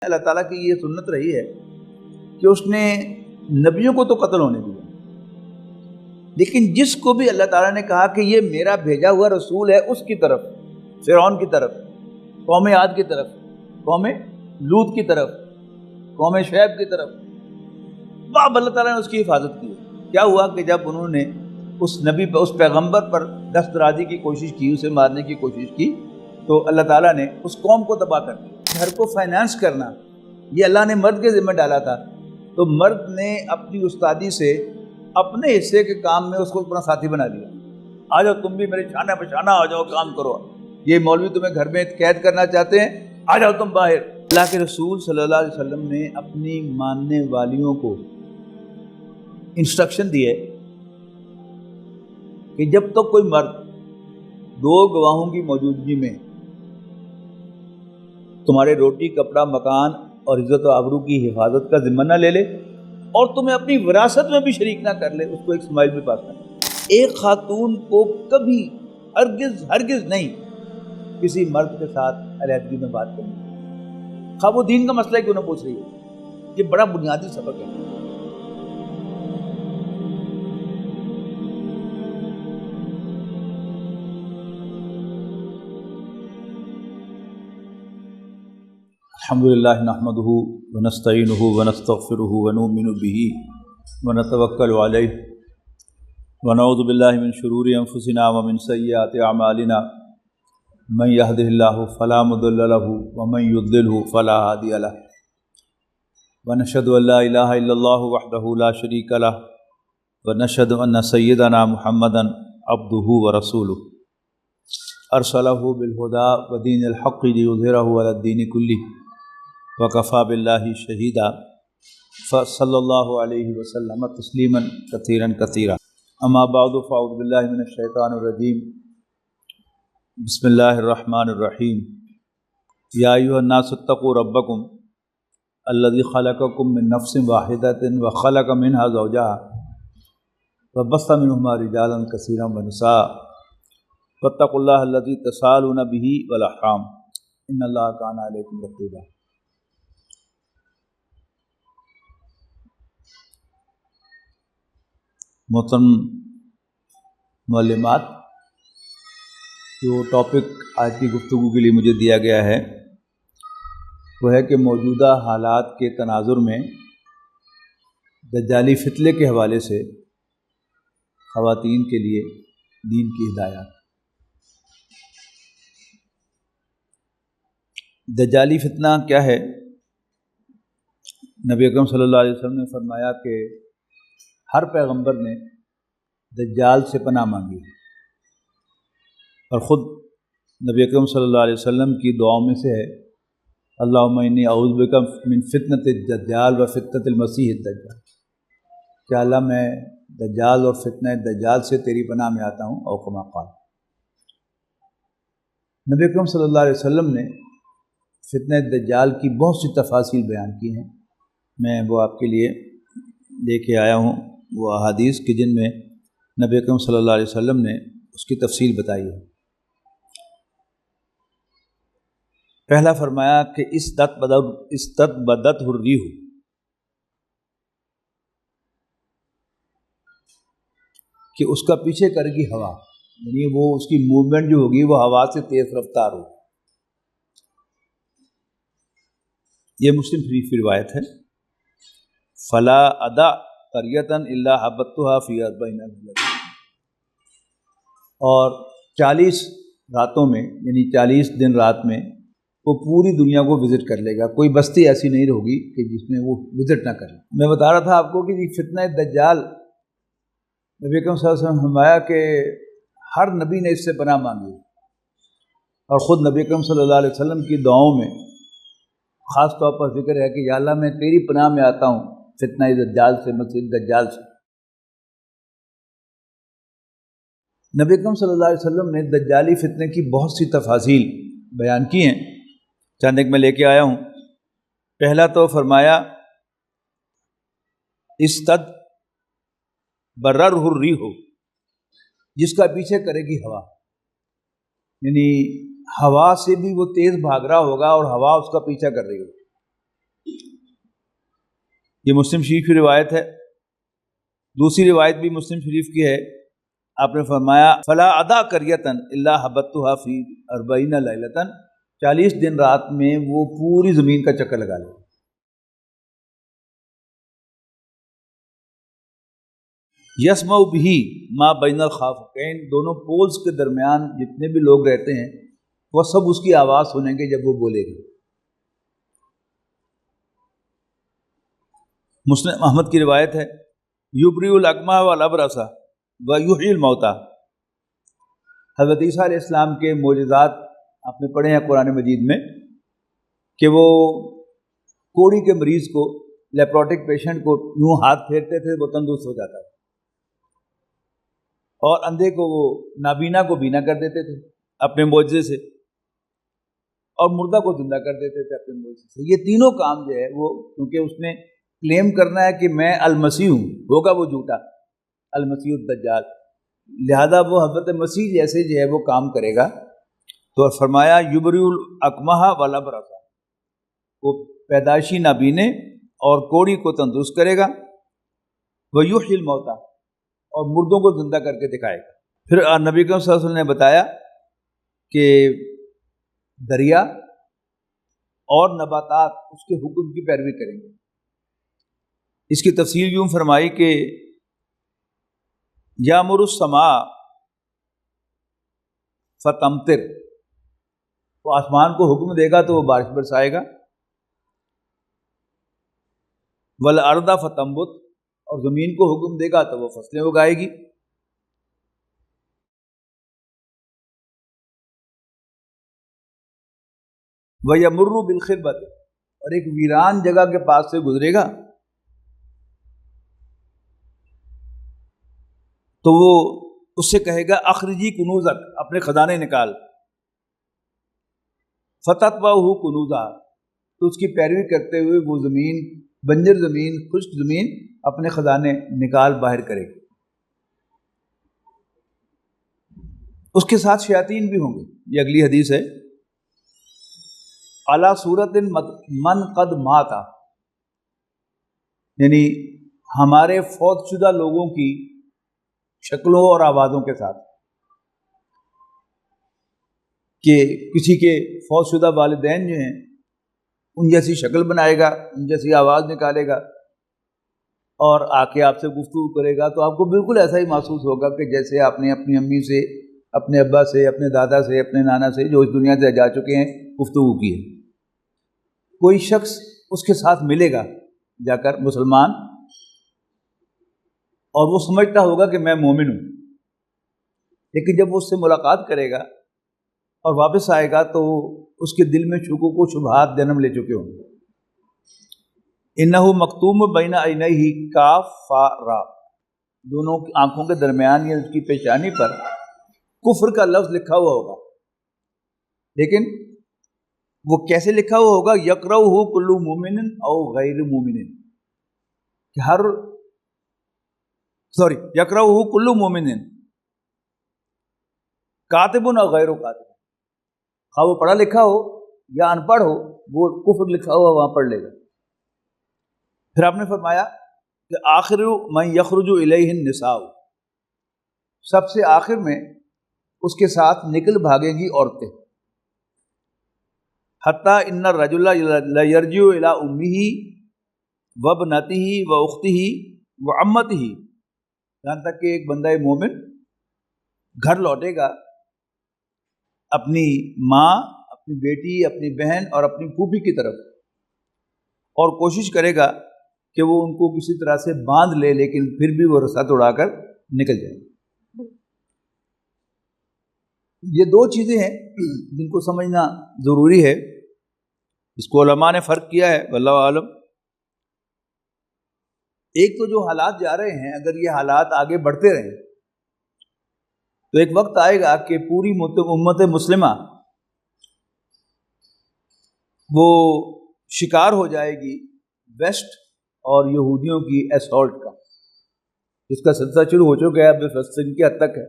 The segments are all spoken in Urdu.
اللہ تعالیٰ کی یہ سنت رہی ہے کہ اس نے نبیوں کو تو قتل ہونے دیا، لیکن جس کو بھی اللہ تعالیٰ نے کہا کہ یہ میرا بھیجا ہوا رسول ہے، اس کی طرف، فرعون کی طرف، قوم عاد کی طرف، قوم لوط کی طرف، قوم شعیب کی طرف، باب اللہ تعالیٰ نے اس کی حفاظت کی۔ کیا ہوا کہ جب انہوں نے اس نبی پر، اس پیغمبر پر دست درازی کی کوشش کی، اسے مارنے کی کوشش کی، تو اللہ تعالیٰ نے اس قوم کو تباہ کر دیا۔ گھر کو فائنانس کرنا یہ اللہ نے مرد کے ذمہ ڈالا تھا، تو مرد نے اپنی استادی سے اپنے حصے کے کام میں اس کو اپنا ساتھی بنا لیا۔ آ جاؤ تم بھی میرے شانہ بشانہ آ جاؤ، کام کرو۔ یہ مولوی تمہیں گھر میں قید کرنا چاہتے ہیں، آ جاؤ تم باہر۔ اللہ کے رسول صلی اللہ علیہ وسلم نے اپنی ماننے والیوں کو انسٹرکشن دی ہے کہ جب تک کوئی مرد دو گواہوں کی موجودگی میں تمہارے روٹی، کپڑا، مکان اور عزت و آبرو کی حفاظت کا ذمہ نہ لے لے اور تمہیں اپنی وراثت میں بھی شریک نہ کر لے، اس کو ایک اسماعیل بھی پاس کرنا۔ ایک خاتون کو کبھی ہرگز نہیں کسی مرد کے ساتھ علیحدگی میں بات کرنی، خواہ وہ دین کا مسئلہ کیوں نہ پوچھ رہی ہو۔ یہ بڑا بنیادی سبق ہے۔ الحمدللہ نحمدہ ونستعینہ ونستغفرہ ونؤمن بہ ونتوکل علیہ ونعوذ باللہ من شرور انفسنا ومن سیئات اعمالنا من یہدہ اللہ فلا مضل لہ ومن یضللہ فلا ہادی لہ ونشہد ان لا الہ الا اللہ وحدہ لا شریک لہ ونشہد ان سیدنا محمدا عبدہ ورسولہ ارسلہ بالہدی ودین الحق لیظہرہ علی الدین کلہ وکفیٰ باللہ شہیدا صلی اللہ علیہ وسلم تسلیما کثیرا کثیرا اما بعد فاعوذ باللہ من الشیطان الرجیم بسم اللہ الرحمن الرحیم یا ایھا الناس اتقوا ربکم الذی خلقکم من نفس واحدۃ وخلق منها زوجها وبث منہما رجالا کثیرا ونساء واتقوا اللہ الذی تساءلون بہ والارحام ان اللہ کان علیکم رقیبا۔ محترم معلمات، جو ٹاپک آج کی گفتگو کے لیے مجھے دیا گیا ہے وہ ہے کہ موجودہ حالات کے تناظر میں دجالی فتنے کے حوالے سے خواتین کے لیے دین کی ہدایات۔ دجالی فتنہ کیا ہے؟ نبی اکرم صلی اللہ علیہ وسلم نے فرمایا کہ ہر پیغمبر نے دجال سے پناہ مانگی، اور خود نبی اکرم صلی اللہ علیہ وسلم کی دعاؤں میں سے ہے اللہم انی اعوذ بک من فتنۃ الدجال و فتنۃ المسیح الدجال، کہ اللہ میں دجال اور فتنہ دجال سے تیری پناہ میں آتا ہوں، او کما قال۔ نبی اکرم صلی اللہ علیہ وسلم نے فتنہ دجال کی بہت سی تفاصیل بیان کی ہیں، میں وہ آپ کے لیے لے کے آیا ہوں، وہ احادیث کہ جن میں نبی اکرم صلی اللہ علیہ وسلم نے اس کی تفصیل بتائی ہے۔ پہلا فرمایا کہ استدبدت الریح، کہ اس کا پیچھے کرے گی ہوا، یعنی وہ اس کی موومنٹ جو ہوگی وہ ہوا سے تیز رفتار ہوگی۔ یہ مسلم شریف کی روایت ہے۔ فلا ادا قریۃ الا حبتھا فی 40 لیلۃ، اور 40 راتوں میں، یعنی 40 دن رات میں وہ پوری دنیا کو وزٹ کر لے گا، کوئی بستی ایسی نہیں ہوگی کہ جس میں وہ وزٹ نہ کرے۔ میں بتا رہا تھا آپ کو کہ فتنہ دجال، نبی اکرم صلی اللہ علیہ وسلم نے فرمایا کہ ہر نبی نے اس سے پناہ مانگی، اور خود نبی اکرم صلی اللہ علیہ وسلم کی دعاؤں میں خاص طور پر ذکر ہے کہ یا اللہ میں تیری پناہ میں آتا ہوں فتنہ دجال سے، مسیح دجال سے۔ نبی اکرم صلی اللہ علیہ وسلم نے دجالی فتنے کی بہت سی تفاصیل بیان کی ہیں، چند ایک میں لے کے آیا ہوں۔ پہلا تو فرمایا استدبرہ الریح، جس کا پیچھے کرے گی ہوا، یعنی ہوا سے بھی وہ تیز بھاگ رہا ہوگا اور ہوا اس کا پیچھا کر رہی ہوگی۔ یہ مسلم شریف کی روایت ہے۔ دوسری روایت بھی مسلم شریف کی ہے، آپ نے فرمایا فلا ادا کریتن الا حبتها فی 40 لیلۃ، 40 دن رات میں وہ پوری زمین کا چکر لگا لے۔ یسمع به ما بین الخافقین، دونوں پولز کے درمیان جتنے بھی لوگ رہتے ہیں وہ سب اس کی آواز سنیں گے جب وہ بولے گا۔ مسلم احمد کی روایت ہے یبری الاکمہ والابرص ویحیی الموتیٰ، حضرت عیسیٰ علیہ السلام کے معجزات آپ نے پڑھے ہیں قرآن مجید میں کہ وہ کوڑی کے مریض کو، لیپروٹک پیشنٹ کو یوں ہاتھ پھیرتے تھے وہ تندرست ہو جاتا تھا، اور اندھے کو وہ نابینا کو بینا کر دیتے تھے اپنے معجزے سے، اور مردہ کو زندہ کر دیتے تھے اپنے معجزے سے۔ یہ تینوں کام جو ہے وہ، کیونکہ اس نے کلیم کرنا ہے کہ میں المسیح ہوں، ہوگا وہ جھوٹا المسیح الدجال، لہذا وہ حضرت مسیح جیسے جو ہے وہ کام کرے گا۔ تو فرمایا یبری الاکمہ والابرص، وہ پیدائشی نابینے اور کوڑی کو تندرست کرے گا، ویحیی الموتیٰ، اور مردوں کو زندہ کر کے دکھائے گا۔ پھر نبی کریم صلی اللہ علیہ وسلم نے بتایا کہ دریا اور نباتات اس کے حکم کی پیروی کریں گے۔ اس کی تفسیر یوں فرمائی کہ یامر السماء فتمطر، وہ آسمان کو حکم دے گا تو وہ بارش برسائے گا، والارض فتنبت، اور زمین کو حکم دے گا تو وہ فصلیں اگائے گی۔ وَيَمُرُّ بِالْخِرْبَةِ، اور ایک ویران جگہ کے پاس سے گزرے گا تو وہ اس سے کہے گا اخرجی کنوزک، اپنے خزانے نکال، فَتَتْبَعُهُ كُنُوزَهَا، تو اس کی پیروی کرتے ہوئے وہ زمین، بنجر زمین، خشک زمین، اپنے خزانے نکال باہر کرے گی۔ اس کے ساتھ شیاطین بھی ہوں گے، یہ اگلی حدیث ہے، علی صورت من قد مات، یعنی ہمارے فوت شدہ لوگوں کی شکلوں اور آوازوں کے ساتھ، کہ کسی کے فوت شدہ والدین جو ہیں ان جیسی شکل بنائے گا، ان جیسی آواز نکالے گا، اور آ کے آپ سے گفتگو کرے گا، تو آپ کو بالکل ایسا ہی محسوس ہوگا کہ جیسے آپ نے اپنی امی سے، اپنے ابا سے، اپنے دادا سے، اپنے نانا سے جو اس دنیا سے جا چکے ہیں گفتگو کی ہے۔ کوئی شخص اس کے ساتھ ملے گا جا کر، مسلمان، اور وہ سمجھتا ہوگا کہ میں مومن ہوں، لیکن جب وہ اس سے ملاقات کرے گا اور واپس آئے گا تو اس کے دل میں شکوک و شبہات جنم لے چکے ہوں گے۔ انہ مکتوم بین عینیہ کاف فا را، دونوں آنکھوں کے درمیان یا اس کی پیشانی پر کفر کا لفظ لکھا ہوا ہوگا، لیکن وہ کیسے لکھا ہوا ہوگا؟ یقرأہ کل مومن او غیر مومن، کہ یقرأہ کل مومن کاتب او غیر کاتب، خواہ وہ پڑھا لکھا ہو یا ان پڑھ ہو، وہ کفر لکھا ہوا وہاں پڑھ لے گا۔ پھر آپ نے فرمایا کہ آخر من یخرج الیہ النساء، سب سے آخر میں اس کے ساتھ نکل بھاگیں گی عورتیں، حتی ان الرجل لیرجع الی امہ وابنتہ واختہ وعمتہ، یہاں تک کہ ایک بندہ مومن گھر لوٹے گا اپنی ماں، اپنی بیٹی، اپنی بہن اور اپنی پھوپھی کی طرف، اور کوشش کرے گا کہ وہ ان کو کسی طرح سے باندھ لے، لیکن پھر بھی وہ رسا توڑا کر نکل جائے۔ یہ دو چیزیں ہیں جن کو سمجھنا ضروری ہے، اس کو علماء نے فرق کیا ہے واللہ عالم۔ ایک تو جو حالات جا رہے ہیں، اگر یہ حالات آگے بڑھتے رہیں تو ایک وقت آئے گا کہ پوری امت مسلمہ وہ شکار ہو جائے گی ویسٹ اور یہودیوں کی ایسالٹ کا، جس کا سلسلہ شروع ہو چکا ہے، اب فلسطین کی حد تک ہے،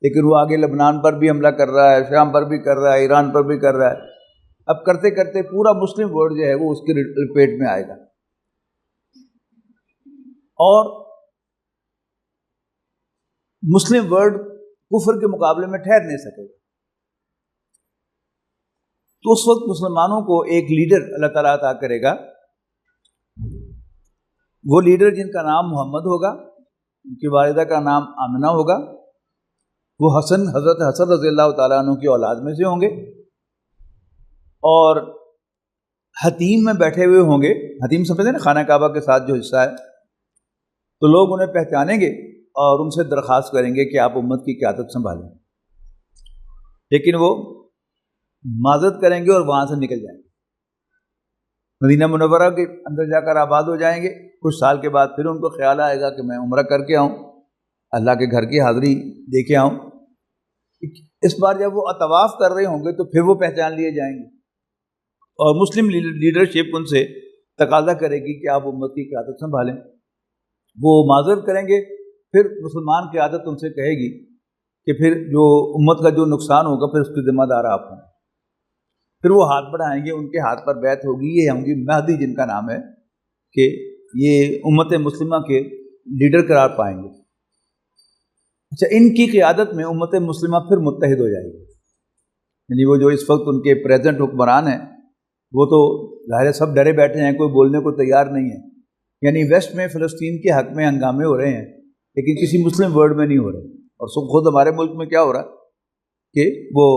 لیکن وہ آگے لبنان پر بھی حملہ کر رہا ہے، شام پر بھی کر رہا ہے، ایران پر بھی کر رہا ہے۔ اب کرتے کرتے پورا مسلم ورلڈ جو ہے وہ اس کے لپیٹ میں آئے گا۔ اور مسلم ورلڈ کفر کے مقابلے میں ٹھہر نہیں سکے گا. تو اس وقت مسلمانوں کو ایک لیڈر اللہ تعالیٰ عطا کرے گا. وہ لیڈر جن کا نام محمد ہوگا، ان کی والدہ کا نام آمنہ ہوگا، وہ حضرت حسن رضی اللہ تعالیٰ عنہ کی اولاد میں سے ہوں گے، اور حتیم میں بیٹھے ہوئے ہوں گے. حتیم سمجھتے ہیں نا، خانہ کعبہ کے ساتھ جو حصہ ہے. تو لوگ انہیں پہچانیں گے اور ان سے درخواست کریں گے کہ آپ امت کی قیادت سنبھالیں، لیکن وہ معذرت کریں گے اور وہاں سے نکل جائیں گے. مدینہ منورہ کے اندر جا کر آباد ہو جائیں گے. کچھ سال کے بعد پھر ان کو خیال آئے گا کہ میں عمرہ کر کے آؤں، اللہ کے گھر کی حاضری دے کے آؤں. اس بار جب وہ طواف کر رہے ہوں گے تو پھر وہ پہچان لیے جائیں گے، اور مسلم لیڈرشپ ان سے تقاضا کرے گی کہ آپ امت کی قیادت سنبھالیں. وہ معذرت کریں گے، پھر مسلمان قیادت ان سے کہے گی کہ پھر جو امت کا جو نقصان ہوگا پھر اس کی ذمہ دار آپ ہیں. پھر وہ ہاتھ بڑھائیں گے، ان کے ہاتھ پر بیعت ہوگی. یہ ہوں گی مہدی، جن کا نام ہے، کہ یہ امت مسلمہ کے لیڈر قرار پائیں گے. اچھا، ان کی قیادت میں امت مسلمہ پھر متحد ہو جائے گی. یعنی وہ جو اس وقت ان کے پریزنٹ حکمران ہیں، وہ تو ظاہر سب ڈرے بیٹھے ہیں، کوئی بولنے کو تیار نہیں ہے. یعنی ویسٹ میں فلسطین کے حق میں ہنگامے ہو رہے ہیں، لیکن کسی مسلم ورلڈ میں نہیں ہو رہے. اور خود ہمارے ملک میں کیا ہو رہا ہے کہ وہ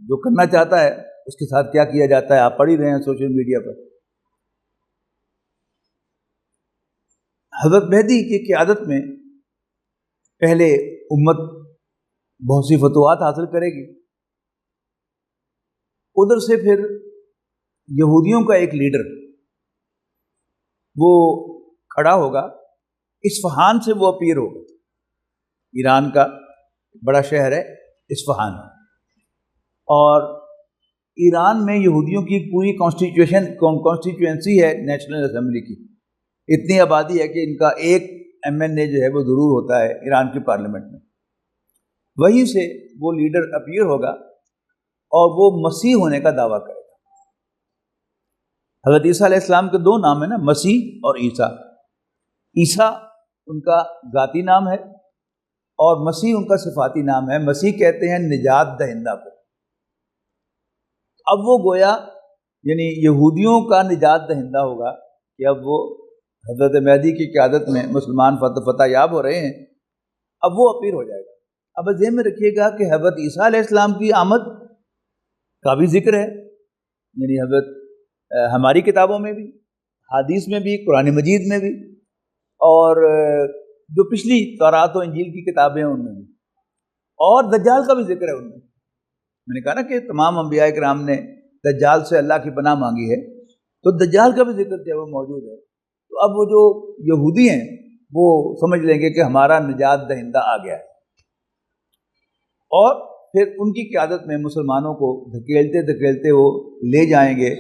جو کرنا چاہتا ہے اس کے ساتھ کیا کیا جاتا ہے، آپ پڑھ ہی رہے ہیں سوشل میڈیا پر. حضرت مہدی کی قیادت میں پہلے امت بہت سی فتوحات حاصل کرے گی. ادھر سے پھر یہودیوں کا ایک لیڈر وہ کھڑا ہوگا. اصفہان سے وہ اپیر ہوگا. ایران کا بڑا شہر ہے اصفہان، اور ایران میں یہودیوں کی پوری کانسٹیٹوئنسی ہے نیشنل اسمبلی کی. اتنی آبادی ہے کہ ان کا ایک MNA جو ہے وہ ضرور ہوتا ہے ایران کی پارلیمنٹ میں. وہیں سے وہ لیڈر اپیئر ہوگا اور وہ مسیح ہونے کا دعویٰ کرے گا. حضرت عیسیٰ علیہ السلام کے دو نام ہیں نا، مسیح اور عیسیٰ. عیسیٰ ان کا ذاتی نام ہے اور مسیح ان کا صفاتی نام ہے. مسیح کہتے ہیں نجات دہندہ کو. اب وہ گویا یعنی یہودیوں کا نجات دہندہ ہوگا کہ اب وہ حضرت مہدی کی قیادت میں مسلمان فتح یاب ہو رہے ہیں. اب وہ اپیر ہو جائے گا. اب ذہن میں رکھیے گا کہ حضرت عیسیٰ علیہ السلام کی آمد کا بھی ذکر ہے، یعنی حضرت ہماری کتابوں میں بھی، حدیث میں بھی، قرآن مجید میں بھی، اور جو پچھلی تورات و انجیل کی کتابیں ہیں ان میں بھی. اور دجال کا بھی ذکر ہے ان میں. میں نے کہا نا کہ تمام انبیاء کرام نے دجال سے اللہ کی پناہ مانگی ہے، تو دجال کا بھی ذکر جو ہے وہ موجود ہے. تو اب وہ جو یہودی ہیں وہ سمجھ لیں گے کہ ہمارا نجات دہندہ آ گیا ہے، اور پھر ان کی قیادت میں مسلمانوں کو دھکیلتے دھکیلتے وہ لے جائیں گے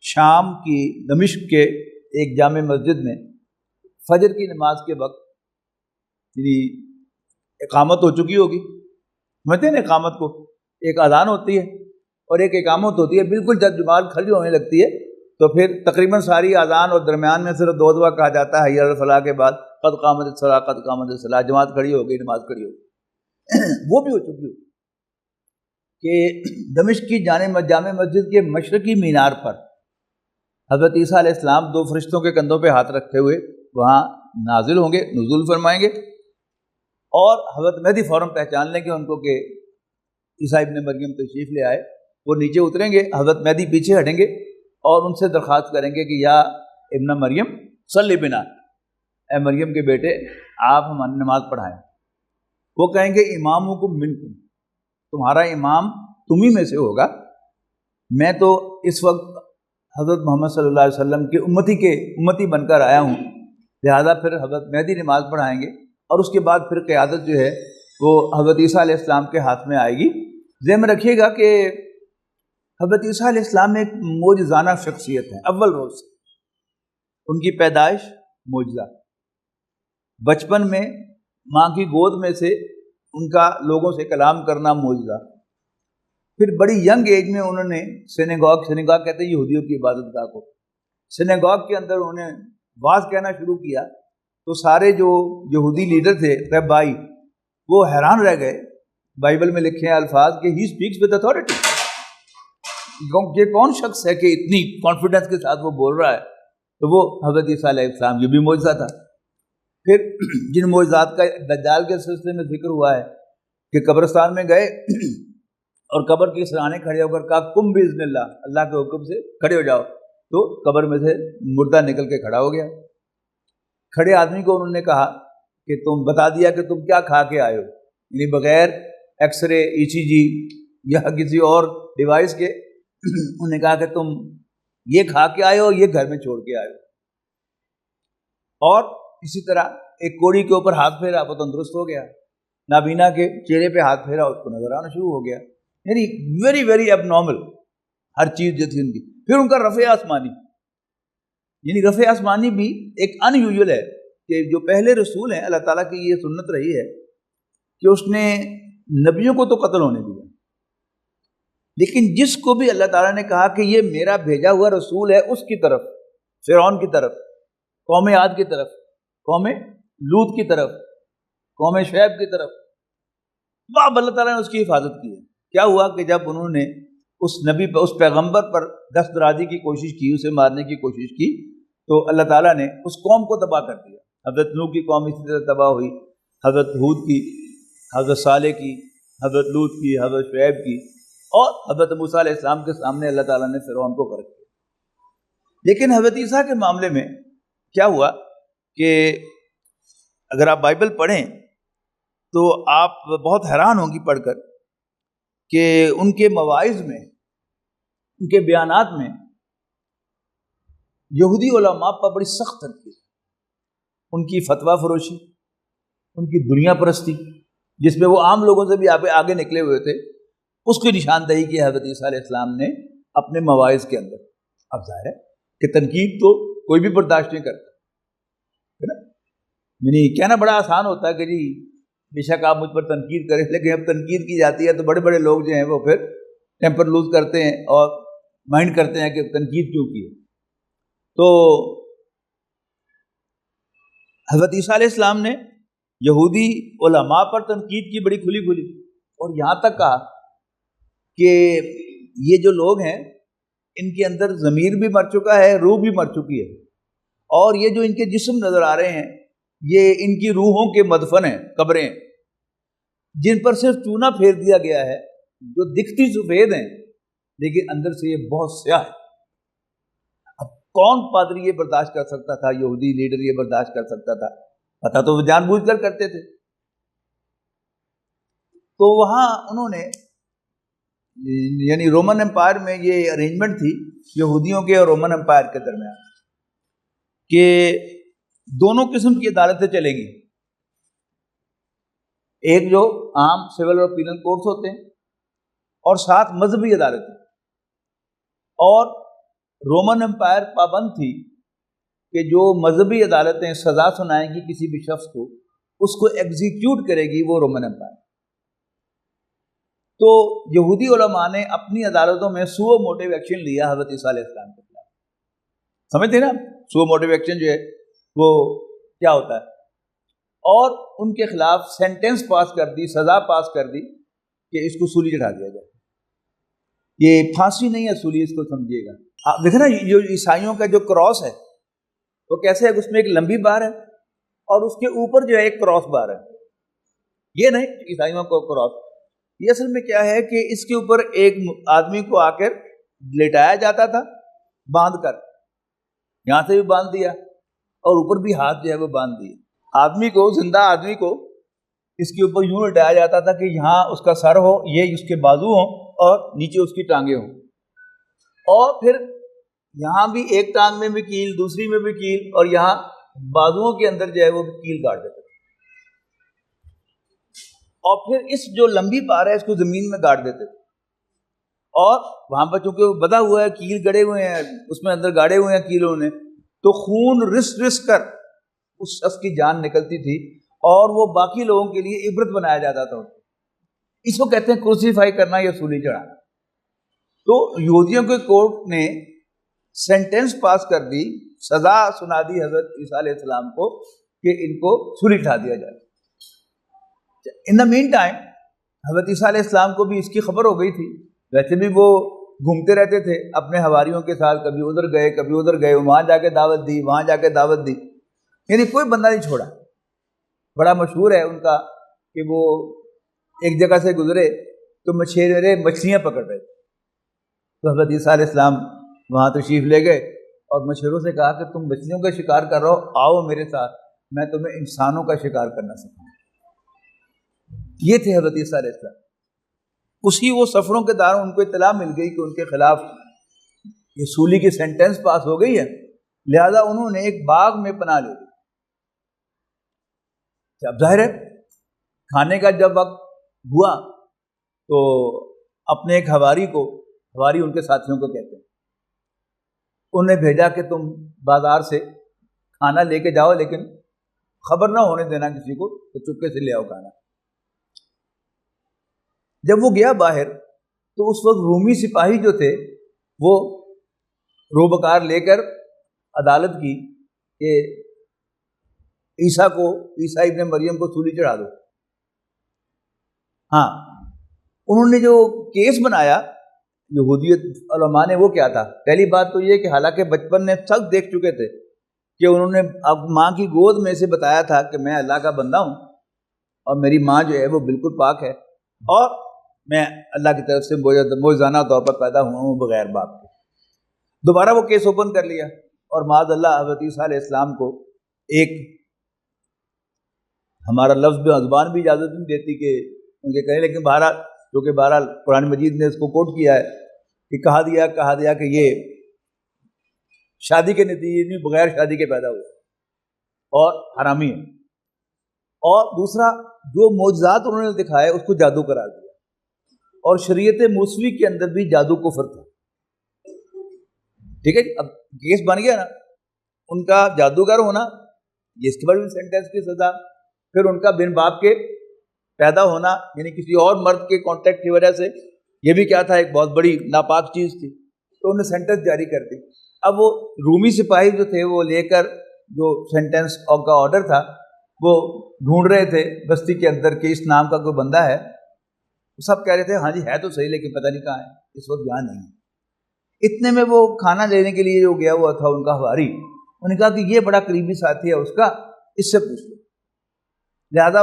شام کی دمشق کے ایک جامع مسجد میں. فجر کی نماز کے وقت یعنی اقامت ہو چکی ہوگی. سمجھتے ہیں نا اقامت کو؟ ایک اذان ہوتی ہے اور ایک اقامت ہوتی ہے. بالکل جب جماعت کھڑی ہونے لگتی ہے تو پھر تقریباً ساری اذان اور درمیان میں صرف دو دعا کہا جاتا ہے حی علی الفلاح کے بعد قد قامت الصلاۃ قد قامت الصلاۃ. جماعت کھڑی ہو گئی، نماز کھڑی ہو گئی. وہ بھی ہو چکی ہوگی کہ دمشق کی جامع مسجد کے مشرقی مینار پر حضرت عیسیٰ علیہ السلام دو فرشتوں کے کندھوں پہ ہاتھ رکھتے ہوئے وہاں نازل ہوں گے، نزول فرمائیں گے، اور حضرت مہدی فوراً پہچان لیں گے ان کو کہ عیسیٰ ابن مریم تشریف لے آئے. وہ نیچے اتریں گے، حضرت مہدی پیچھے ہٹیں گے اور ان سے درخواست کریں گے کہ یا ابن مریم صلی بنا، اے مریم کے بیٹے آپ ہماری نماز پڑھائیں. وہ کہیں گے امامکم منکم، تمہارا امام تم ہی میں سے ہوگا. میں تو اس وقت حضرت محمد صلی اللہ علیہ وسلم کے امتی بن کر آیا ہوں، لہذا پھر حضرت مہدی نماز پڑھائیں گے، اور اس کے بعد پھر قیادت جو ہے وہ حضرت عیسیٰ علیہ السلام کے ہاتھ میں آئے گی. ذہن میں رکھیے گا کہ حضرت عیسیٰ علیہ السلام ایک معجزانہ شخصیت ہے. اول روز سے ان کی پیدائش معجزہ، بچپن میں ماں کی گود میں سے ان کا لوگوں سے کلام کرنا معجزہ، پھر بڑی ینگ ایج میں انہوں نے سینیگاگ کہتے ہیں یہودیوں کی عبادت گاہ کو، سینیگاگ کے اندر انہوں نے واعظ کہنا شروع کیا تو سارے جو یہودی لیڈر تھے ربائی وہ حیران رہ گئے. بائبل میں لکھے ہیں الفاظ کہ ہی اسپیکس ود اتھارٹی. یہ کون شخص ہے کہ اتنی کانفیڈنس کے ساتھ وہ بول رہا ہے؟ تو وہ حضرت عیسیٰ علیہ السلام. یہ بھی معجزہ تھا. پھر جن معجزات کا دجال کے سلسلے میں ذکر ہوا ہے کہ قبرستان میں گئے اور قبر کے سرانے کھڑے ہو کر کہا کم باذن اللہ، اللہ کے حکم سے کھڑے ہو جاؤ، تو قبر میں سے مردہ نکل کے کھڑا ہو گیا. کھڑے آدمی کو انہوں نے کہا کہ تم بتا دیا کہ تم کیا کھا کے آئے ہو، یعنی بغیر ایکس رے، ای سی جی یا کسی اور ڈیوائس کے. انہوں نے کہا کہ تم یہ کھا کے آئے ہو، یہ گھر میں چھوڑ کے آئے ہو. اور اسی طرح ایک کوڑی کے اوپر ہاتھ پھیرا، وہ تندرست ہو گیا. نابینا کے چہرے پہ ہاتھ پھیرا، اس کو نظر آنا شروع ہو گیا. یعنی ویری ویری اب نارمل ہر چیز جو تھی ان کی. پھر ان کا رفع آسمانی، یعنی رفع آسمانی بھی ایک ان یوزول ہے کہ جو پہلے رسول ہیں اللہ تعالیٰ کی یہ سنت رہی ہے کہ اس نے نبیوں کو تو قتل ہونے دیا، لیکن جس کو بھی اللہ تعالیٰ نے کہا کہ یہ میرا بھیجا ہوا رسول ہے، اس کی طرف، فرعون کی طرف، قوم عاد کی طرف، قوم لوط کی طرف، قوم شعیب کی طرف، باب اللہ تعالیٰ نے اس کی حفاظت کی ہے. کیا ہوا کہ جب انہوں نے اس نبی پر، اس پیغمبر پر دست درازی کی کوشش کی، اسے مارنے کی کوشش کی، تو اللہ تعالیٰ نے اس قوم کو تباہ کر دیا. حضرت نوح کی قوم اسی طرح تباہ ہوئی، حضرت ہود کی، حضرت صالح کی، حضرت لوط کی، حضرت شعیب کی، اور حضرت موسیٰ علیہ السلام کے سامنے اللہ تعالیٰ نے فرعون کو غرق کیا. لیکن حضرت عیسیٰ کے معاملے میں کیا ہوا کہ اگر آپ بائبل پڑھیں تو آپ بہت حیران ہوں گی پڑھ کر کہ ان کے مواعظ میں، ان کے بیانات میں یہودی علماء پر بڑی سخت تنقید، ان کی فتویٰ فروشی، ان کی دنیا پرستی، جس میں وہ عام لوگوں سے بھی آگے نکلے ہوئے تھے، اس کی نشاندہی کی حضرت عیسیٰ علیہ السلام نے اپنے مواعظ کے اندر. اب ظاہر ہے کہ تنقید تو کوئی بھی برداشت نہیں کرتا ہے نا. یعنی کہنا بڑا آسان ہوتا ہے کہ جی بے شک آپ مجھ پر تنقید کریں، لیکن اب تنقید کی جاتی ہے تو بڑے بڑے لوگ جو ہیں وہ پھر ٹیمپر لوز کرتے ہیں اور مائنڈ کرتے ہیں کہ تنقید کیوں کی ہے. تو حضرت عیسیٰ علیہ السلام نے یہودی علماء پر تنقید کی بڑی کھلی کھلی، اور یہاں تک کہا کہ یہ جو لوگ ہیں ان کے اندر ضمیر بھی مر چکا ہے، روح بھی مر چکی ہے، اور یہ جو ان کے جسم نظر آ رہے ہیں یہ ان کی روحوں کے مدفن ہیں، قبریں جن پر صرف چونا پھیر دیا گیا ہے، جو دکھتی سفید ہیں لیکن اندر سے یہ بہت سیاہ ہے. اب کون پادری یہ برداشت کر سکتا تھا، یہودی لیڈر یہ برداشت کر سکتا تھا؟ پتہ تو وہ جان بوجھ کر کرتے تھے. تو وہاں انہوں نے، یعنی رومن امپائر میں یہ ارینجمنٹ تھی یہودیوں کے اور رومن امپائر کے درمیان کہ دونوں قسم کی عدالتیں چلیں گی. ایک جو عام سول اور پینل کورٹس ہوتے ہیں، اور ساتھ مذہبی عدالتیں. اور رومن امپائر پابند تھی کہ جو مذہبی عدالتیں سزا سنائیں گی کسی بھی شخص کو، اس کو ایگزیکیوٹ کرے گی وہ رومن امپائر. تو یہودی علماء نے اپنی عدالتوں میں سو موٹیو ایکشن لیا حضرت عیسیٰ علیہ السلام کے خلاف. سمجھتے نا سو موٹیو ایکشن جو ہے وہ کیا ہوتا ہے، اور ان کے خلاف سینٹنس پاس کر دی، سزا پاس کر دی کہ اس کو سولی چڑھا دیا جائے. یہ پھانسی نہیں ہے، سولی اس کو سمجھیے گا. آپ دیکھیں نا جو عیسائیوں کا جو کراس ہے وہ کیسے ہے، اس میں ایک لمبی بار ہے اور اس کے اوپر جو ہے ایک کراس بار ہے. یہ نہیں عیسائیوں کو کراس، یہ اصل میں کیا ہے کہ اس کے اوپر ایک آدمی کو آ کر لٹایا جاتا تھا باندھ کر، یہاں سے بھی باندھ دیا اور اوپر بھی ہاتھ جو ہے وہ باندھ دیے. آدمی کو، زندہ آدمی کو اس کے اوپر یوں لٹایا جاتا تھا کہ یہاں اس کا سر ہو، یہ اس کے بازو ہوں اور نیچے اس کی ٹانگیں ہوں، اور پھر یہاں بھی ایک ٹانگ میں بھی کیل، دوسری میں بھی کیل، اور یہاں بازوؤں کے اندر جو ہے وہ کیل گاڑ دیتے تھے. اور پھر اس جو لمبی پار ہے اس کو زمین میں گاڑ دیتے تھے، اور وہاں پر چونکہ بدا ہوا ہے، کیل گڑے ہوئے ہیں اس میں، اندر گاڑے ہوئے ہیں کیلوں نے، تو خون رس رس کر اس شخص کی جان نکلتی تھی اور وہ باقی لوگوں کے لیے عبرت بنایا جاتا تھا. اس کو کہتے ہیں کروسیفائی کرنا یا سولی چڑھانا. تو یہودیوں کے کورٹ نے سینٹنس پاس کر دی، سزا سنا دی حضرت عیسیٰ علیہ السلام کو کہ ان کو سولی چڑھا دیا جائے۔ ان دا مین ٹائم حضرت عیسیٰ علیہ السلام کو بھی اس کی خبر ہو گئی تھی، ویسے بھی وہ گھومتے رہتے تھے اپنے حواریوں کے ساتھ، کبھی ادھر گئے کبھی ادھر گئے، وہاں جا کے دعوت دی وہاں جا کے دعوت دی، یعنی کوئی بندہ نہیں چھوڑا۔ بڑا مشہور ہے ان کا کہ وہ ایک جگہ سے گزرے تو مچھیرے مچھلیاں پکڑ رہے تھے، تو حضرت عیسیٰ علیہ السلام وہاں تشریف لے گئے اور مچھروں سے کہا کہ تم مچھلیوں کا شکار کر رہے ہو، آؤ میرے ساتھ، میں تمہیں انسانوں کا شکار کرنا سکھاؤں۔ یہ تھے حضرت عیسیٰ علیہ السلام۔ اسی وہ سفروں کے دوران ان کو اطلاع مل گئی کہ ان کے خلاف یہ سولی کی سینٹنس پاس ہو گئی ہے، لہذا انہوں نے ایک باغ میں پناہ لے لی۔ اب ظاہر ہے کھانے کا جب وقت ہوا تو اپنے ایک حواری کو، حواری ان کے ساتھیوں کو کہتے ہیں، انہیں بھیجا کہ تم بازار سے کھانا لے کے جاؤ، لیکن خبر نہ ہونے دینا کسی کو، تو چپکے سے لے آؤ کھانا۔ جب وہ گیا باہر تو اس وقت رومی سپاہی جو تھے وہ روبکار لے کر عدالت کی کہ عیسیٰ ابن مریم کو سولی چڑھا دو۔ ہاں، انہوں نے جو کیس بنایا یہودیت علماء نے، وہ کیا تھا؟ پہلی بات تو یہ کہ حالانکہ بچپن میں سخت دیکھ چکے تھے کہ انہوں نے اب ماں کی گود میں سے بتایا تھا کہ میں اللہ کا بندہ ہوں اور میری ماں جو ہے وہ بالکل پاک ہے، اور میں اللہ کی طرف سے موجزانہ طور پر پیدا ہوا ہوں بغیر باپ کے۔ دوبارہ وہ کیس اوپن کر لیا اور معاذ اللہ حضرت عیسیٰ علیہ السلام کو ایک، ہمارا لفظ بھی زبان بھی اجازت نہیں دیتی کہ ان کے کہیں، لیکن بہرحال کیونکہ بہرحال قرآن مجید نے اس کو کوٹ کیا ہے کہ کہا دیا کہ یہ شادی کے نتیجے میں بغیر شادی کے پیدا ہوئے اور حرامی ہے، اور دوسرا جو معجزات انہوں نے دکھائے اس کو جادو قرار دیا، اور شریعت موسوی کے اندر بھی جادو کفر تھا۔ ٹھیک ہے جی، اب کیس بن گیا نا ان کا جادوگر ہونا، یہ اس کے بعد بھی سینٹنس کی سزا، پھر ان کا بن باپ کے پیدا ہونا، یعنی کسی اور مرد کے کانٹیکٹ کی وجہ سے، یہ بھی کیا تھا، ایک بہت بڑی ناپاک چیز تھی، تو انہوں نے سینٹنس جاری کر دی۔ اب وہ رومی سپاہی جو تھے وہ لے کر جو سینٹنس کا آرڈر تھا وہ ڈھونڈ رہے تھے بستی کے اندر کہ اس نام کا کوئی بندہ ہے، سب کہہ رہے تھے ہاں جی ہے تو صحیح لیکن پتہ نہیں کہاں ہے، اس وقت یہاں نہیں ہے۔ اتنے میں وہ کھانا لینے کے لیے جو گیا ہوا تھا ان کا حواری، انہوں نے کہا کہ یہ بڑا قریبی ساتھی ہے اس کا، اس سے پوچھ لو۔ لہذا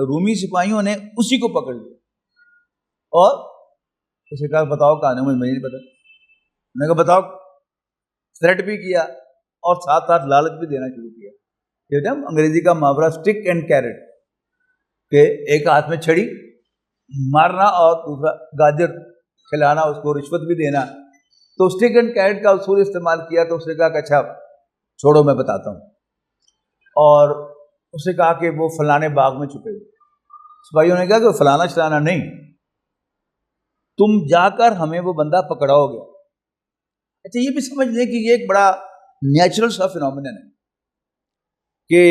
رومی سپاہیوں نے اسی کو پکڑ لیا اور اسے کہا بتاؤ کہاں ہے، مجھے نہیں پتا۔ انہوں نے کہا بتاؤ، تھریٹ بھی کیا اور ساتھ ساتھ لالچ بھی دینا شروع کیا۔ یہ انگریزی کا محاورہ اسٹک اینڈ کیرٹ، کہ ایک ہاتھ میں چھڑی مارنا اور دوسرا گاجر کھلانا، اس کو رشوت بھی دینا۔ تو اسٹک اینڈ کیرٹ کا اصول استعمال کیا، تو اس نے کہا کہ اچھا چھوڑو میں بتاتا ہوں، اور اس نے کہا کہ وہ فلانے باغ میں چھپے ہوئے۔ سپاہیوں نے کہا کہ فلانا چلانا نہیں، تم جا کر ہمیں وہ بندہ پکڑاؤ گے۔ اچھا یہ بھی سمجھ لیں کہ یہ ایک بڑا نیچرل سا فینومینن ہے کہ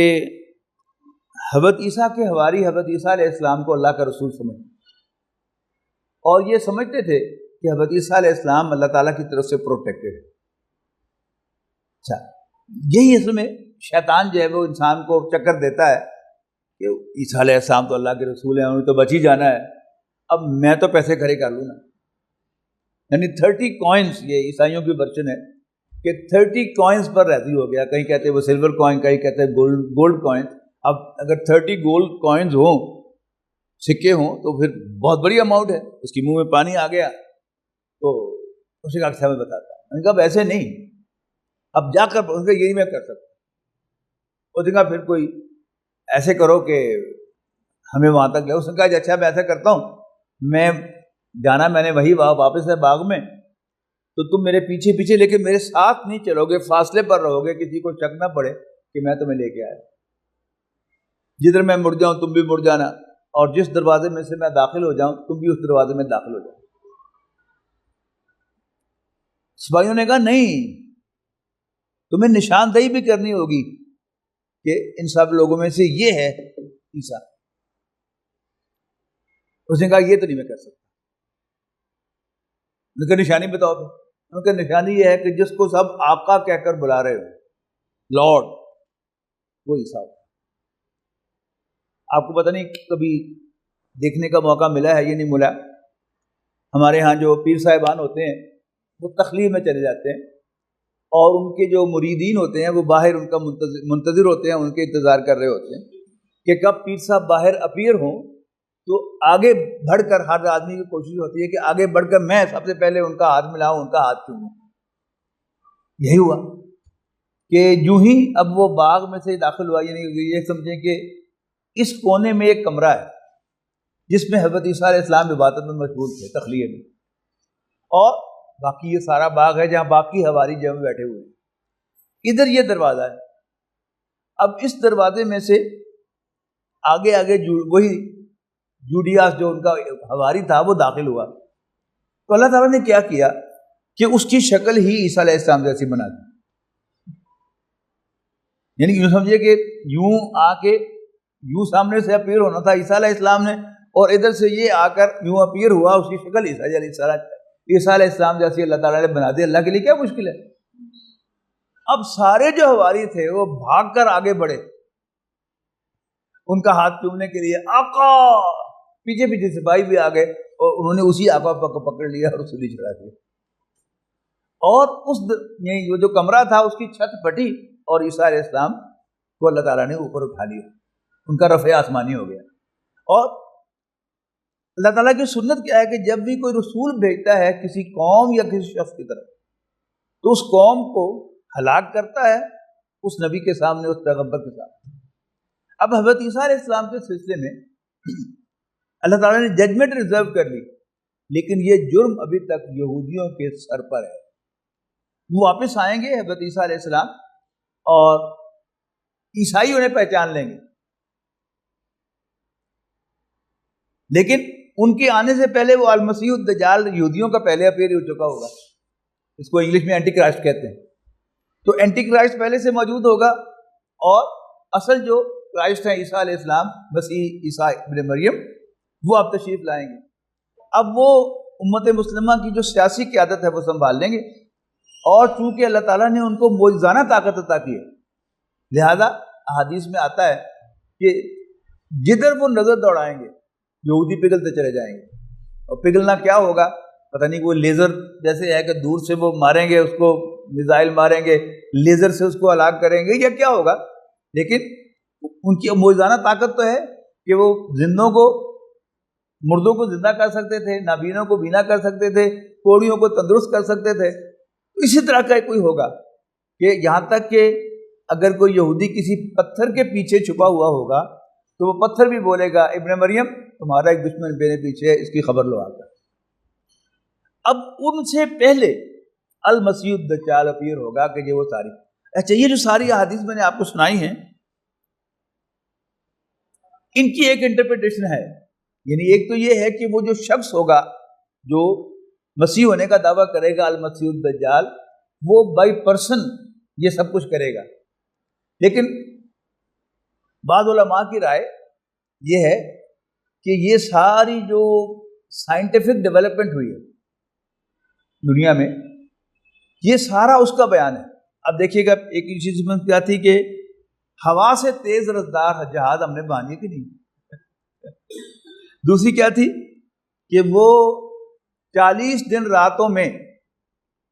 حضرت عیسیٰ کے حواری حضرت عیسیٰ علیہ السلام کو اللہ کا رسول سمجھتے، اور یہ سمجھتے تھے کہ حضرت عیسیٰ علیہ السلام اللہ تعالیٰ کی طرف سے پروٹیکٹڈ ہے۔ اچھا یہی اصل میں شیطان جو ہے وہ انسان کو چکر دیتا ہے کہ عیسیٰ علیہ السلام تو اللہ کے رسول ہیں، انہیں تو بچ ہی جانا ہے، اب میں تو پیسے کھڑے کر لوں نا۔ یعنی 30 کوائنس، یہ عیسائیوں کی ورژن ہے کہ 30 کوائنس پر راضی ہو گیا، کہیں کہتے ہیں وہ سلور کوائن، کہیں کہتے ہیں گولڈ کوائن۔ اب اگر 30 گولڈ کوائنز ہوں، سکے ہوں، تو پھر بہت بڑی اماؤنٹ ہے۔ اس کی منہ میں پانی آ گیا تو اس نے کہا کہ میں بتاتا ہوں۔ میں نے کہا ایسے نہیں، اب جا کر اس نے کہا یہی میں کر سکتا ہوں۔ اس نے کہا پھر کوئی ایسے کرو کہ ہمیں وہاں تک لے۔ اس نے کہا اچھا میں ایسا کرتا ہوں، میں جانا میں نے وہی واپس ہے باغ میں، تو تم میرے پیچھے پیچھے لیکن میرے ساتھ نہیں چلو گے، فاصلے پر رہو گے، کسی کو شک نہ پڑے کہ میں تمہیں لے کے آیا۔ جدھر میں مڑ جاؤں تم بھی مڑ جانا، اور جس دروازے میں سے میں داخل ہو جاؤں تم بھی اس دروازے میں داخل ہو جاؤ۔ سپاہیوں نے کہا نہیں، تمہیں نشاندہی بھی کرنی ہوگی کہ ان سب لوگوں میں سے یہ ہے عیسیٰ۔ اس نے کہا یہ تو نہیں میں کر سکتا۔ ان کا نشانی بتاؤ۔ ان کا نشانی یہ ہے کہ جس کو سب آقا کہہ کر بلا رہے ہو، لارڈ، وہ عیسیٰ۔ آپ کو پتہ نہیں کبھی دیکھنے کا موقع ملا ہے یا نہیں ملا، ہمارے ہاں جو پیر صاحبان ہوتے ہیں وہ تخلیہ میں چلے جاتے ہیں، اور ان کے جو مریدین ہوتے ہیں وہ باہر ان کا منتظر ہوتے ہیں، ان کے انتظار کر رہے ہوتے ہیں کہ کب پیر صاحب باہر اپیئر ہوں، تو آگے بڑھ کر ہر آدمی کی کوشش ہوتی ہے کہ آگے بڑھ کر میں سب سے پہلے ان کا ہاتھ ملاؤں، ان کا ہاتھ چوموں۔ یہی ہوا کہ یوں ہی اب وہ باغ میں سے داخل ہوا، یعنی یہ سمجھیں کہ اس کونے میں ایک کمرہ ہے جس میں حضرت عیسیٰ علیہ السلام عبادت میں مشغول تھے، تخلیہ میں، اور باقی یہ سارا باغ ہے جہاں باقی حواری جمع بیٹھے ہوئے ہیں۔ ادھر یہ دروازہ ہے، اب اس دروازے میں سے آگے آگے وہی جوڈیاس جو ان کا حواری تھا وہ داخل ہوا، تو اللہ تعالیٰ نے کیا کیا کہ اس کی شکل ہی عیسیٰ علیہ السلام جیسی بنا دی، یعنی یوں سمجھے کہ یوں آ کے یوں سامنے سے اپیئر ہونا تھا عیسیٰ علیہ السلام نے، اور ادھر سے یہ آ کر یوں اپیئر ہوا، اس کی شکل عیسیٰ علیہ السلام جیسی اللہ تعالیٰ نے بنا دی۔ اللہ کے لیے کیا مشکل ہے؟ اب سارے جو حواری تھے وہ بھاگ کر آگے بڑھے ان کا ہاتھ چومنے کے لیے، آقا، پیچھے پیچھے سپاہی بھی آ گئے اور انہوں نے اسی آقا کو پکڑ لیا اور سولی چڑھا دیا، اور وہ جو کمرہ تھا اس کی چھت پھٹی اور عیسیٰ علیہ السلام کو اللہ تعالیٰ نے اوپر اٹھا لیا، ان کا رفع آسمانی ہو گیا۔ اور اللہ تعالیٰ کی سنت کیا ہے کہ جب بھی کوئی رسول بھیجتا ہے کسی قوم یا کسی شخص کی طرف، تو اس قوم کو ہلاک کرتا ہے اس نبی کے سامنے، اس پیغمبر کے سامنے۔ اب حضرت عیسیٰ علیہ السلام کے سلسلے میں اللہ تعالیٰ نے ججمنٹ ریزرو کر لی، لیکن یہ جرم ابھی تک یہودیوں کے سر پر ہے۔ وہ واپس آئیں گے حضرت عیسیٰ علیہ السلام، اور عیسائی انہیں پہچان لیں گے، لیکن ان کے آنے سے پہلے وہ المسیح الدجال یہودیوں کا پہلے اپیئر ہو چکا ہوگا، اس کو انگلش میں اینٹی کرائسٹ کہتے ہیں۔ تو اینٹی کرائسٹ پہلے سے موجود ہوگا، اور اصل جو کرائسٹ ہیں عیسیٰ علیہ السلام، مسیح عیسیٰ ابن مریم، وہ اب تشریف لائیں گے۔ اب وہ امت مسلمہ کی جو سیاسی قیادت ہے وہ سنبھال لیں گے، اور چونکہ اللہ تعالیٰ نے ان کو معجزانہ طاقت عطا کی ہے، لہذا احادیث میں آتا ہے کہ جدھر وہ نظر دوڑائیں گے یہودی پگھلتے چلے جائیں گے۔ اور پگھلنا کیا ہوگا پتہ نہیں، وہ لیزر جیسے ہے کہ دور سے وہ ماریں گے، اس کو میزائل ماریں گے، لیزر سے اس کو ہلاک کریں گے، یا کیا ہوگا، لیکن ان کی معجزانہ طاقت تو ہے کہ وہ زندوں کو، مردوں کو زندہ کر سکتے تھے، نابینوں کو بینا کر سکتے تھے، کوڑیوں کو تندرست کر سکتے تھے۔ اسی طرح کا کوئی ہوگا کہ یہاں تک کہ اگر کوئی یہودی کسی پتھر کے پیچھے چھپا ہوا ہوگا تو وہ پتھر بھی بولے گا، ابن مریم تمہارا ایک دشمن میرے پیچھے ہے، اس کی خبر لو آ کر۔ اب ان سے پہلے المسیح الدجال اپیئر ہوگا کہ یہ وہ ساری، اچھا یہ جو ساری احادیث میں نے آپ کو سنائی ہیں، ان کی ایک انٹرپریٹیشن ہے، یعنی ایک تو یہ ہے کہ وہ جو شخص ہوگا جو مسیح ہونے کا دعویٰ کرے گا، المسیح الدجال، وہ بائی پرسن یہ سب کچھ کرے گا، لیکن بعض علماء کی رائے یہ ہے کہ یہ ساری جو سائنٹیفک ڈیولپمنٹ ہوئی ہے دنیا میں، یہ سارا اس کا بیان ہے۔ اب دیکھیے گا، ایک چیز میں کیا تھی کہ ہوا سے تیز رفتار جہاز ہم نے بانی کہ نہیں، دوسری کیا تھی کہ وہ 40 دن راتوں میں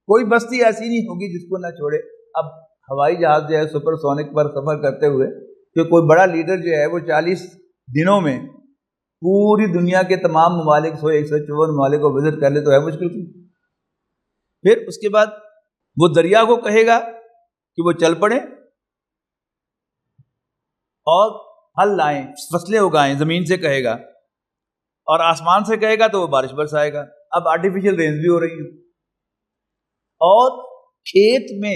کوئی بستی ایسی نہیں ہوگی جس کو نہ چھوڑے۔ اب ہوائی جہاز جو ہے سپر سونک پر سفر کرتے ہوئے کہ کوئی بڑا لیڈر جو ہے وہ 40 دنوں میں پوری دنیا کے تمام ممالک 154 ممالک کو وزٹ کر لے تو ہے مشکل کی۔ پھر اس کے بعد وہ دریا کو کہے گا کہ وہ چل پڑے اور پھل لائیں، فصلیں اگائیں، زمین سے کہے گا، اور آسمان سے کہے گا تو وہ بارش برسائے گا۔ اب آرٹیفیشل رینز بھی ہو رہی ہیں، اور کھیت میں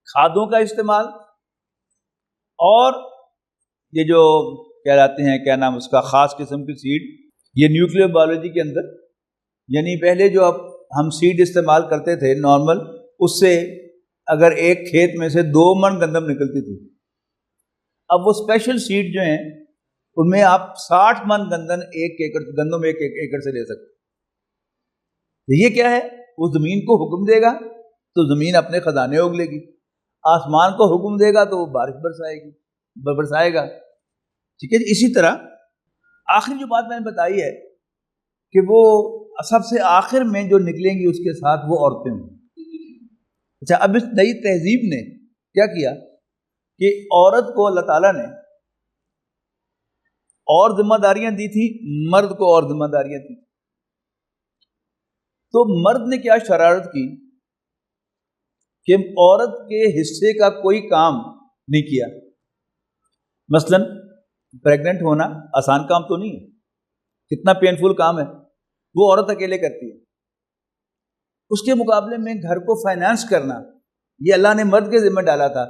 کھادوں کا استعمال، اور یہ جو کہلاتے ہیں کیا نام اس کا، خاص قسم کی سیڈ، یہ نیوکلیئر بایولوجی کے اندر، یعنی پہلے جو اب ہم سیڈ استعمال کرتے تھے نارمل، اس سے اگر ایک کھیت میں سے 2 من گندم نکلتی تھی، اب وہ اسپیشل سیڈ جو ہیں ان میں آپ 60 من گندم ایک ایکڑ سے لے سکتے۔ یہ کیا ہے، وہ زمین کو حکم دے گا تو زمین اپنے خزانے اگلے گی، آسمان کو حکم دے گا تو وہ بارش برسائے گا۔ ٹھیک ہے. اسی طرح آخری جو بات میں نے بتائی ہے کہ وہ سب سے آخر میں جو نکلیں گی اس کے ساتھ وہ عورتیں ہوں. اچھا، اب اس نئی تہذیب نے کیا کیا کہ عورت کو اللہ تعالیٰ نے اور ذمہ داریاں دی تھی، مرد کو اور ذمہ داریاں دی. تو مرد نے کیا شرارت کی کہ عورت کے حصے کا کوئی کام نہیں کیا. مثلا پریگننٹ ہونا آسان کام تو نہیں ہے، کتنا پینفل کام ہے، وہ عورت اکیلے کرتی ہے. اس کے مقابلے میں گھر کو فائنانس کرنا یہ اللہ نے مرد کے ذمہ ڈالا تھا.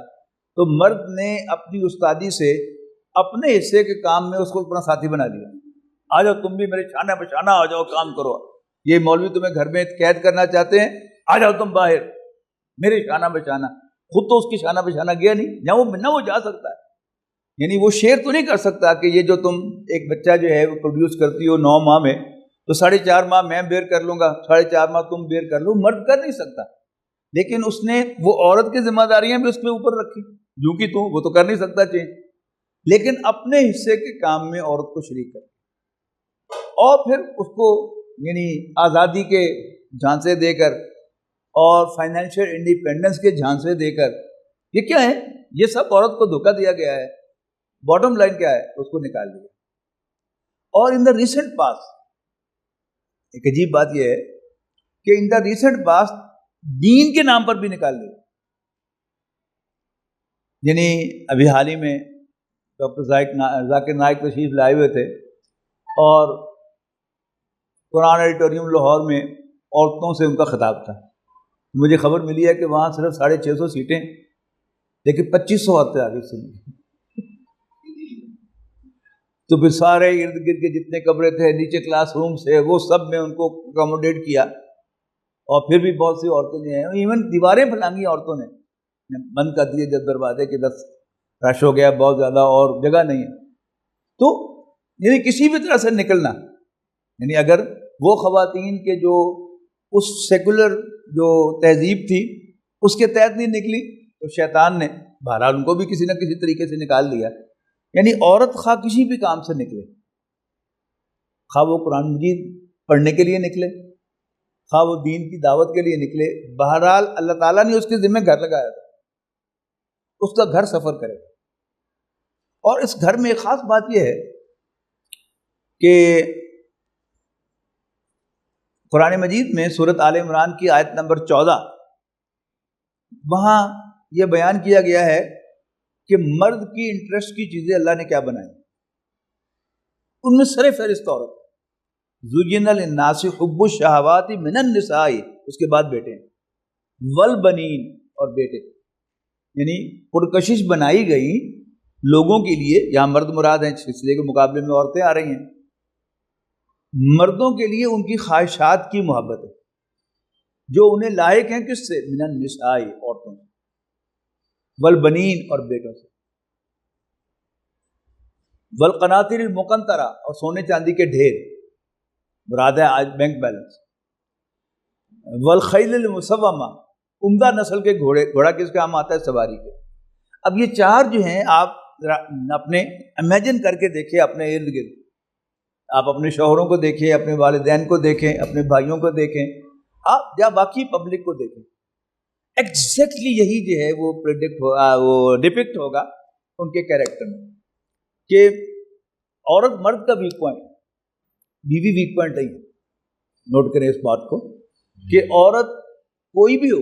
تو مرد نے اپنی استادی سے اپنے حصے کے کام میں اس کو اپنا ساتھی بنا لیا. آ جاؤ تم بھی میرے شانہ بشانہ آ جاؤ، کام کرو. یہ مولوی تمہیں گھر میں قید کرنا چاہتے ہیں، آ جاؤ تم باہر میرے شانہ بشانہ. خود تو اس کی شانہ بشانہ گیا نہیں، نہ وہ جا سکتا ہے. یعنی وہ شیئر تو نہیں کر سکتا کہ یہ جو تم ایک بچہ جو ہے وہ پروڈیوس کرتی ہو 9 ماہ میں، تو 4.5 ماہ میں بیئر کر لوں گا، 4.5 ماہ تم بیئر کر لو. مرد کر نہیں سکتا. لیکن اس نے وہ عورت کی ذمہ داریاں بھی اس پہ اوپر رکھی، جو کہ وہ تو کر نہیں سکتا چینج، لیکن اپنے حصے کے کام میں عورت کو شریک کر اور پھر اس کو یعنی آزادی کے جھانسے دے کر اور فائنینشیل انڈیپینڈنس کے جھانسے دے کر. یہ کیا ہے؟ یہ سب عورت کو دھوکہ دیا گیا ہے. باٹم لائن کیا ہے؟ اس کو نکال دیا. اور ان دا ریسنٹ پاس ایک عجیب بات یہ ہے کہ ان دا ریسنٹ پاس دین کے نام پر بھی نکال دیا. یعنی ابھی حال ہی میں ڈاکٹر ذاکر نائک تشریف لائے ہوئے تھے اور قرآن آڈیٹوریم لاہور میں عورتوں سے ان کا خطاب تھا. مجھے خبر ملی ہے کہ وہاں صرف 650 سیٹیں، لیکن 2500 عورتیں آگے سنی. تو پھر سارے ارد گرد کے جتنے کمرے تھے، نیچے کلاس روم سے، وہ سب میں ان کو اکوموڈیٹ کیا. اور پھر بھی بہت سی عورتیں جو ہیں ایون دیواریں پھلانگی عورتوں نے، بند کر دیے جب دروازے کہ بس رش ہو گیا بہت زیادہ اور جگہ نہیں ہے. تو یعنی کسی بھی طرح سے نکلنا، یعنی اگر وہ خواتین کے جو اس سیکولر جو تہذیب تھی اس کے تحت نہیں نکلی تو شیطان نے بہرحال ان کو بھی کسی نہ کسی طریقے سے نکال دیا. یعنی عورت خواہ کسی بھی کام سے نکلے، خواہ وہ قرآن مجید پڑھنے کے لیے نکلے، خواہ وہ دین کی دعوت کے لیے نکلے، بہرحال اللہ تعالیٰ نے اس کے ذمہ گھر لگایا تھا، اس کا گھر سفر کرے. اور اس گھر میں ایک خاص بات یہ ہے کہ قرآن مجید میں سورۃ آل عمران کی آیت نمبر 14 وہاں یہ بیان کیا گیا ہے کہ مرد کی انٹرسٹ کی چیزیں اللہ نے کیا بنائی. ان میں سر فہرست عورت. زُيِّنَ لِلنَّاسِ حُبُّ الشَّهَوَاتِ مِنَ النِّسَاءِ، اس کے بعد بیٹے وَالْبَنِينَ، اور بیٹے. یعنی پرکشش بنائی گئی لوگوں کے لیے. یہاں مرد مراد ہیں، اس لیے کے مقابلے میں عورتیں آ رہی ہیں. مردوں کے لیے ان کی خواہشات کی محبت ہے جو انہیں لاحق ہیں کس سے؟ من النساء، عورتوں سے. والبنین، اور بیٹوں سے. والقناطر المقنطرہ، اور سونے چاندی کے ڈھیر، مراد ہے آج بینک بیلنس. والخیل المسومہ، عمدہ نسل کے گھوڑے. گھوڑا کس کام آتا ہے؟ سواری کے. اب یہ چار جو ہیں آپ اپنے امیجن کر کے دیکھیں اپنے ارد گرد. آپ اپنے شوہروں کو دیکھیں، اپنے والدین کو دیکھیں، اپنے بھائیوں کو دیکھیں، آپ یا باقی پبلک کو دیکھیں. ایگزیکٹلی یہی جو ہے وہ وہ ڈپکٹ ہوگا ان کے کیریکٹر میں کہ عورت مرد کا ویک پوائنٹ، بیوی ویک پوائنٹ نہیں ہے. نوٹ کریں اس بات کو کہ عورت کوئی بھی ہو،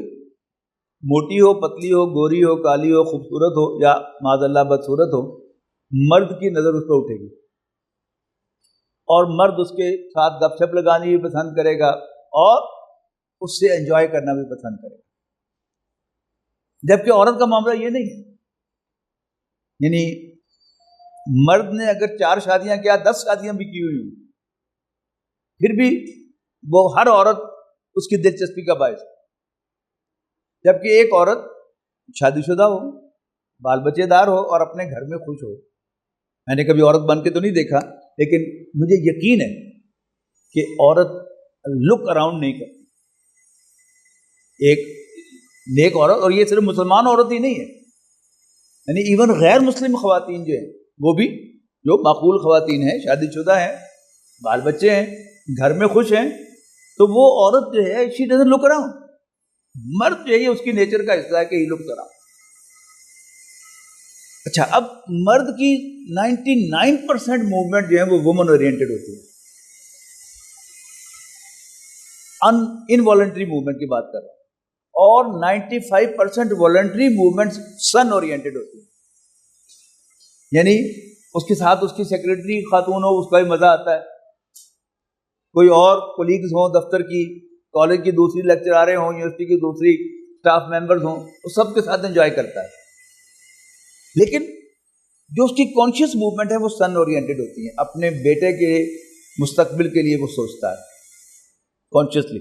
موٹی ہو، پتلی ہو، گوری ہو، کالی ہو، خوبصورت ہو یا معاذ اللہ بدصورت ہو، مرد کی نظر اس پہ اٹھے گی اور مرد اس کے ساتھ گپ شپ لگانی بھی پسند کرے گا اور اس سے انجوائے کرنا بھی پسند کرے گا. جبکہ عورت کا معاملہ یہ نہیں ہے. یعنی مرد نے اگر 4 شادیاں کیا، 10 شادیاں بھی کی ہوئی ہوں، پھر بھی وہ ہر عورت اس کی دلچسپی کا باعث ہے. جبکہ ایک عورت شادی شدہ ہو، بال بچے دار ہو اور اپنے گھر میں خوش ہو. میں نے کبھی عورت بن کے تو نہیں دیکھا، لیکن مجھے یقین ہے کہ عورت لک اراؤنڈ نہیں کرتی. ایک نیک عورت، اور یہ صرف مسلمان عورت ہی نہیں ہے، یعنی ایون غیر مسلم خواتین جو ہیں وہ بھی جو معقول خواتین ہیں، شادی شدہ ہیں، بال بچے ہیں، گھر میں خوش ہیں، تو وہ عورت جو ہے شی ڈزنٹ لک اراؤنڈ. مرد جو ہے یہ اس کی نیچر کا حصہ ہے کہ ہی لک اراؤنڈ. اچھا، اب مرد کی 99% موومنٹ جو ہے وہ وومن اورینٹڈ ہوتی ہے. انوالنٹری موومنٹ کی بات کر رہا ہوں. اور 95% والنٹری موومنٹ سن اورینٹڈ ہوتی ہے. یعنی اس کے ساتھ اس کی سیکرٹری خاتون ہو، اس کا بھی مزہ آتا ہے. کوئی اور کولیگز ہوں دفتر کی، کالج کی دوسری لیکچراریں ہوں، یونیورسٹی کی دوسری اسٹاف ممبرز ہوں، وہ سب کے ساتھ انجوائے کرتا ہے. لیکن جو اس کی کانشیس موومنٹ ہے وہ سن اورینٹڈ ہوتی ہے. اپنے بیٹے کے مستقبل کے لیے وہ سوچتا ہے کانشیسلی.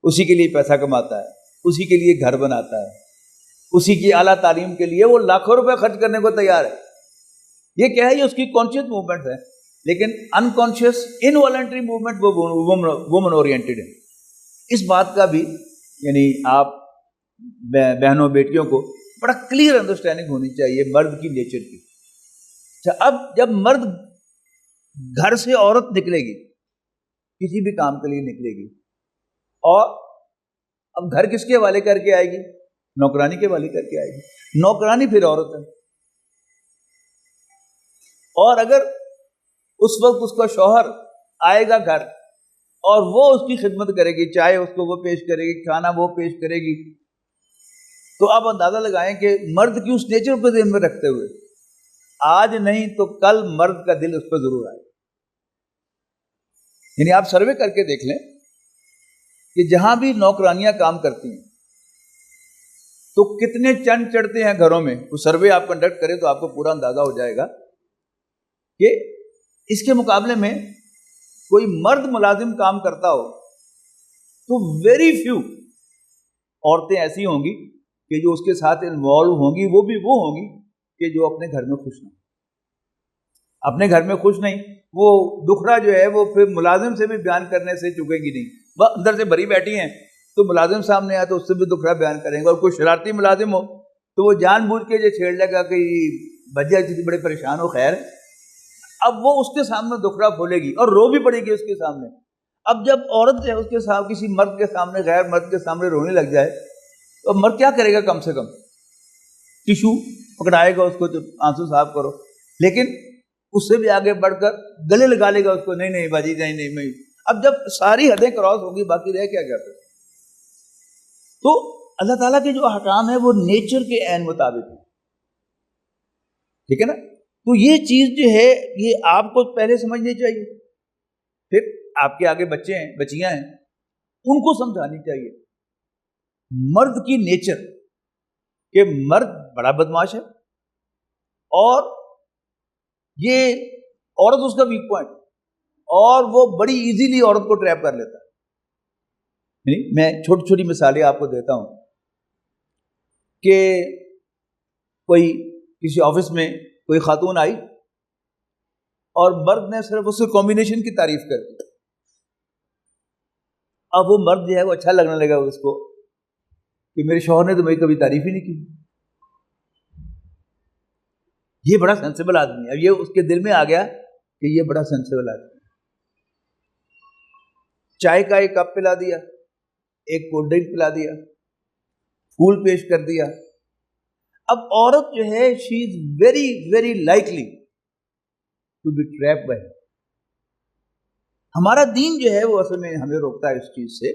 اسی کے لیے پیسہ کماتا ہے، اسی کے لیے گھر بناتا ہے، اسی کی اعلیٰ تعلیم کے لیے وہ لاکھوں روپے خرچ کرنے کو تیار ہے. یہ کیا ہے؟ یہ اس کی کانشیس موومنٹ ہے. لیکن انکانشیس انوالنٹری موومنٹ وہ وومن اورینٹڈ ہے. اس بات کا بھی یعنی آپ بہنوں بیٹیوں کو بڑا کلیئر انڈرسٹینڈنگ ہونی چاہیے مرد کی نیچر کی. اچھا، اب جب مرد گھر سے عورت نکلے گی، کسی بھی کام کے لیے نکلے گی، اور اب گھر کس کے حوالے کر کے آئے گی؟ نوکرانی کے حوالے کر کے آئے گی. نوکرانی پھر عورت ہے. اور اگر اس وقت اس کا شوہر آئے گا گھر اور وہ اس کی خدمت کرے گی، چائے اس کو وہ پیش کرے گی، کھانا وہ پیش کرے گی، تو آپ اندازہ لگائیں کہ مرد کی اس نیچر کو ذہن میں رکھتے ہوئے آج نہیں تو کل مرد کا دل اس پہ ضرور آئے. یعنی آپ سروے کر کے دیکھ لیں کہ جہاں بھی نوکرانیاں کام کرتی ہیں تو کتنے چند چڑھتے ہیں گھروں میں. وہ سروے آپ کنڈکٹ کریں تو آپ کو پورا اندازہ ہو جائے گا کہ اس کے مقابلے میں کوئی مرد ملازم کام کرتا ہو تو ویری فیو عورتیں ایسی ہوں گی کہ جو اس کے ساتھ انوالو ہوں گی. وہ بھی وہ ہوں گی کہ جو اپنے گھر میں خوش نہیں. اپنے گھر میں خوش نہیں، وہ دکھڑا جو ہے وہ پھر ملازم سے بھی بیان کرنے سے چکے گی نہیں. وہ اندر سے بھری بیٹھی ہیں تو ملازم سامنے آئے تو اس سے بھی دکھڑا بیان کریں گے. اور کوئی شرارتی ملازم ہو تو وہ جان بوجھ کے جو چھیڑ لے گا کہ بجیا کسی بڑے پریشان ہو، خیر. اب وہ اس کے سامنے دکھڑا کھولے گی اور رو بھی پڑے گی اس کے سامنے. اب جب عورت جو ہے اس کے سامنے کسی مرد کے سامنے، غیر مرد کے سامنے رونے لگ جائے تو مرد کیا کرے گا؟ کم سے کم ٹیشو پکڑائے گا اس کو، آنسو صاف کرو. لیکن اس سے بھی آگے بڑھ کر گلے لگا لے گا اس کو، نہیں نہیں باجی، نہیں نہیں میں. اب جب ساری حدیں کراس ہوگی باقی رہ کیا گیا پھر؟ تو اللہ تعالیٰ کے جو احکام ہیں وہ نیچر کے عین مطابق ہیں. ٹھیک ہے نا؟ تو یہ چیز جو ہے یہ آپ کو پہلے سمجھنی چاہیے. پھر آپ کے آگے بچے ہیں، بچیاں ہیں، ان کو سمجھانی چاہیے مرد کی نیچر کہ مرد بڑا بدماش ہے اور یہ عورت اس کا ویک پوائنٹ، اور وہ بڑی ایزیلی عورت کو ٹریپ کر لیتا ہے. میں چھوٹی چھوٹی مثالیں آپ کو دیتا ہوں کہ کوئی کسی آفس میں کوئی خاتون آئی اور مرد نے صرف اس کے کمبینیشن کی تعریف کر دی. اب وہ مرد جو ہے وہ اچھا لگنے لگا اس کو کہ میرے شوہر نے تو میری کبھی تعریف ہی نہیں کی. یہ بڑا سینسیبل آدمی ہے. اب یہ اس کے دل میں آ گیا کہ یہ بڑا سینسیبل آدمی. چائے کا ایک کپ پلا دیا، ایک کولڈ ڈرنک پلا دیا، پھول پیش کر دیا. اب عورت جو ہے she is very very likely to be trap by. ہمارا دین جو ہے وہ اصل میں ہمیں روکتا ہے اس چیز سے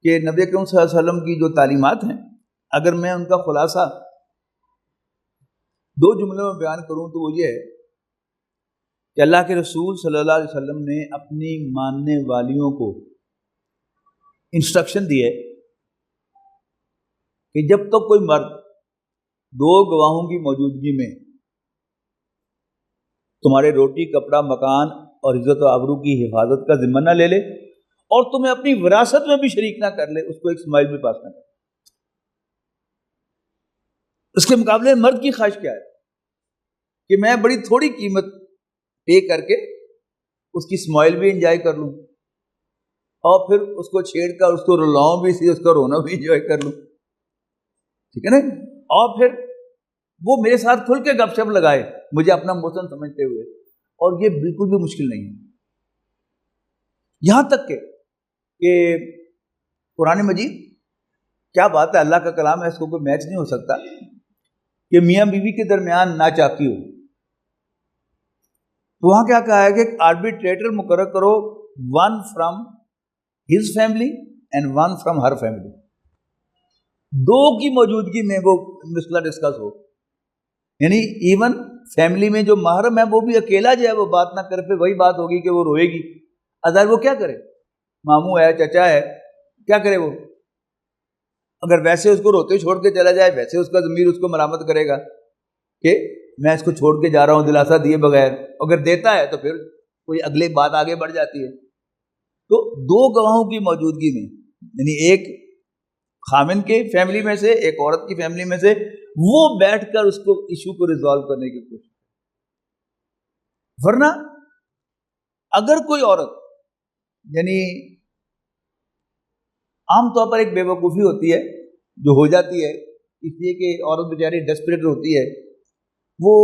کہ نبی اکرم صلی اللہ علیہ وسلم کی جو تعلیمات ہیں، اگر میں ان کا خلاصہ 2 جملوں میں بیان کروں تو وہ یہ ہے کہ اللہ کے رسول صلی اللہ علیہ وسلم نے اپنی ماننے والیوں کو انسٹرکشن دی ہے کہ جب تک کوئی مرد 2 گواہوں کی موجودگی میں تمہارے روٹی، کپڑا، مکان اور عزت و آبرو کی حفاظت کا ذمہ نہ لے لے اور تمہیں اپنی وراثت میں بھی شریک نہ کر لے، اس کو ایک اسمائل بھی پاس نہ کر. اس کے مقابلے میں مرد کی خواہش کیا ہے کہ میں بڑی تھوڑی قیمت پے کر کے اس کی اسمائل بھی انجوائے کر لوں اور پھر اس کو چھیڑ کر اس کو رلاؤں بھی، اس کا رونا بھی انجوائے کر لوں. ٹھیک ہے نا؟ اور پھر وہ میرے ساتھ کھل کے گپ شپ لگائے مجھے اپنا موسم سمجھتے ہوئے. اور یہ بالکل بھی مشکل نہیں ہے. یہاں تک کہ قرآن مجید کیا بات ہے، اللہ کا کلام ہے، اس کو کوئی میچ نہیں ہو سکتا کہ میاں بیوی کے درمیان ناچاکی ہو. تو وہاں کیا کہا ہے کہ آربیٹریٹر مقرر کرو، one from his family and one from her family. دو کی موجودگی میں وہ مسئلہ ڈسکس ہو. یعنی ایون فیملی میں جو محرم ہے وہ بھی اکیلا جو ہے وہ بات نہ کر پہ وہی بات ہوگی کہ وہ روئے گی. ادھر وہ کیا کرے، ماموں ہے، چچا ہے، کیا کرے وہ؟ اگر ویسے اس کو روتے چھوڑ کے چلا جائے، ویسے اس کا ضمیر اس کو ملامت کرے گا کہ میں اس کو چھوڑ کے جا رہا ہوں دلاسا دیے بغیر. اگر دیتا ہے تو پھر کوئی اگلی بات آگے بڑھ جاتی ہے. تو دو گواہوں کی موجودگی میں، یعنی ایک خامن کے فیملی میں سے، ایک عورت کی فیملی میں سے، وہ بیٹھ کر اس کو ایشو کو ریزالو کرنے کی کوشش. ورنہ اگر کوئی عورت، یعنی عام طور پر ایک بے وقوفی ہوتی ہے جو ہو جاتی ہے، اس لیے کہ عورت بیچاری ڈیسپریٹ ہوتی ہے، وہ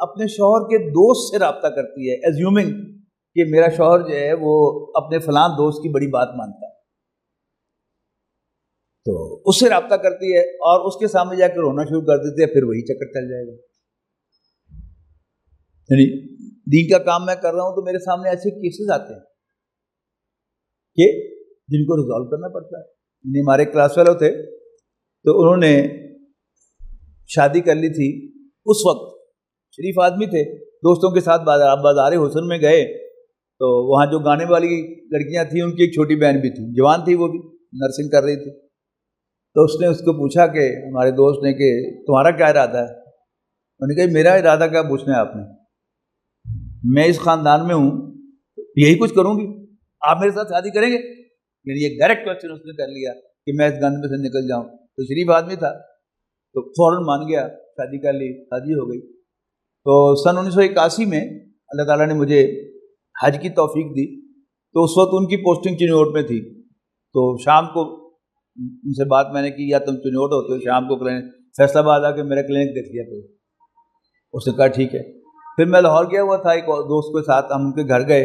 اپنے شوہر کے دوست سے رابطہ کرتی ہے، ایزیومنگ کہ میرا شوہر جو ہے وہ اپنے فلاں دوست کی بڑی بات مانتا ہے، تو اس سے رابطہ کرتی ہے اور اس کے سامنے جا کے رونا شروع کر دیتے ہیں، پھر وہی چکر چل جائے گا. یعنی دین کا کام میں کر رہا ہوں تو میرے سامنے ایسے کیسز آتے ہیں کہ جن کو ریزالو کرنا پڑتا ہے. یعنی ہمارے کلاس فیلو تھے تو انہوں نے شادی کر لی تھی، اس وقت شریف آدمی تھے، دوستوں کے ساتھ بازار حسن میں گئے تو وہاں جو گانے والی لڑکیاں تھیں ان کی ایک چھوٹی بہن بھی تھی، جوان تھی، وہ بھی نرسنگ کر رہی تھی. تو اس نے اس کو پوچھا کہ ہمارے دوست نے کہ تمہارا کیا ارادہ ہے؟ انہوں نے کہا میرا ارادہ کیا پوچھنا ہے آپ نے، میں اس خاندان میں ہوں، یہی کچھ کروں گی، آپ میرے ساتھ شادی کریں گے؟ یعنی ایک ڈائریکٹ کوشچن اس نے کر لیا کہ میں اس گند میں سے نکل جاؤں. تو شریف آدمی تھا تو فوراً مان گیا، شادی کر لی، شادی ہو گئی. تو سن 1981 میں اللہ تعالیٰ نے مجھے حج کی توفیق دی، تو اس وقت ان کی پوسٹنگ چنوٹ میں تھی. تو شام کو ان سے بات میں نے کی، یا تم چنوٹ ہوتے ہو، شام کو فیصل آباد آ کے میرا کلینک دیکھ لیا کرو. اس نے کہا ٹھیک ہے. پھر میں لاہور گیا ہوا تھا ایک دوست کے ساتھ، ہم ان کے گھر گئے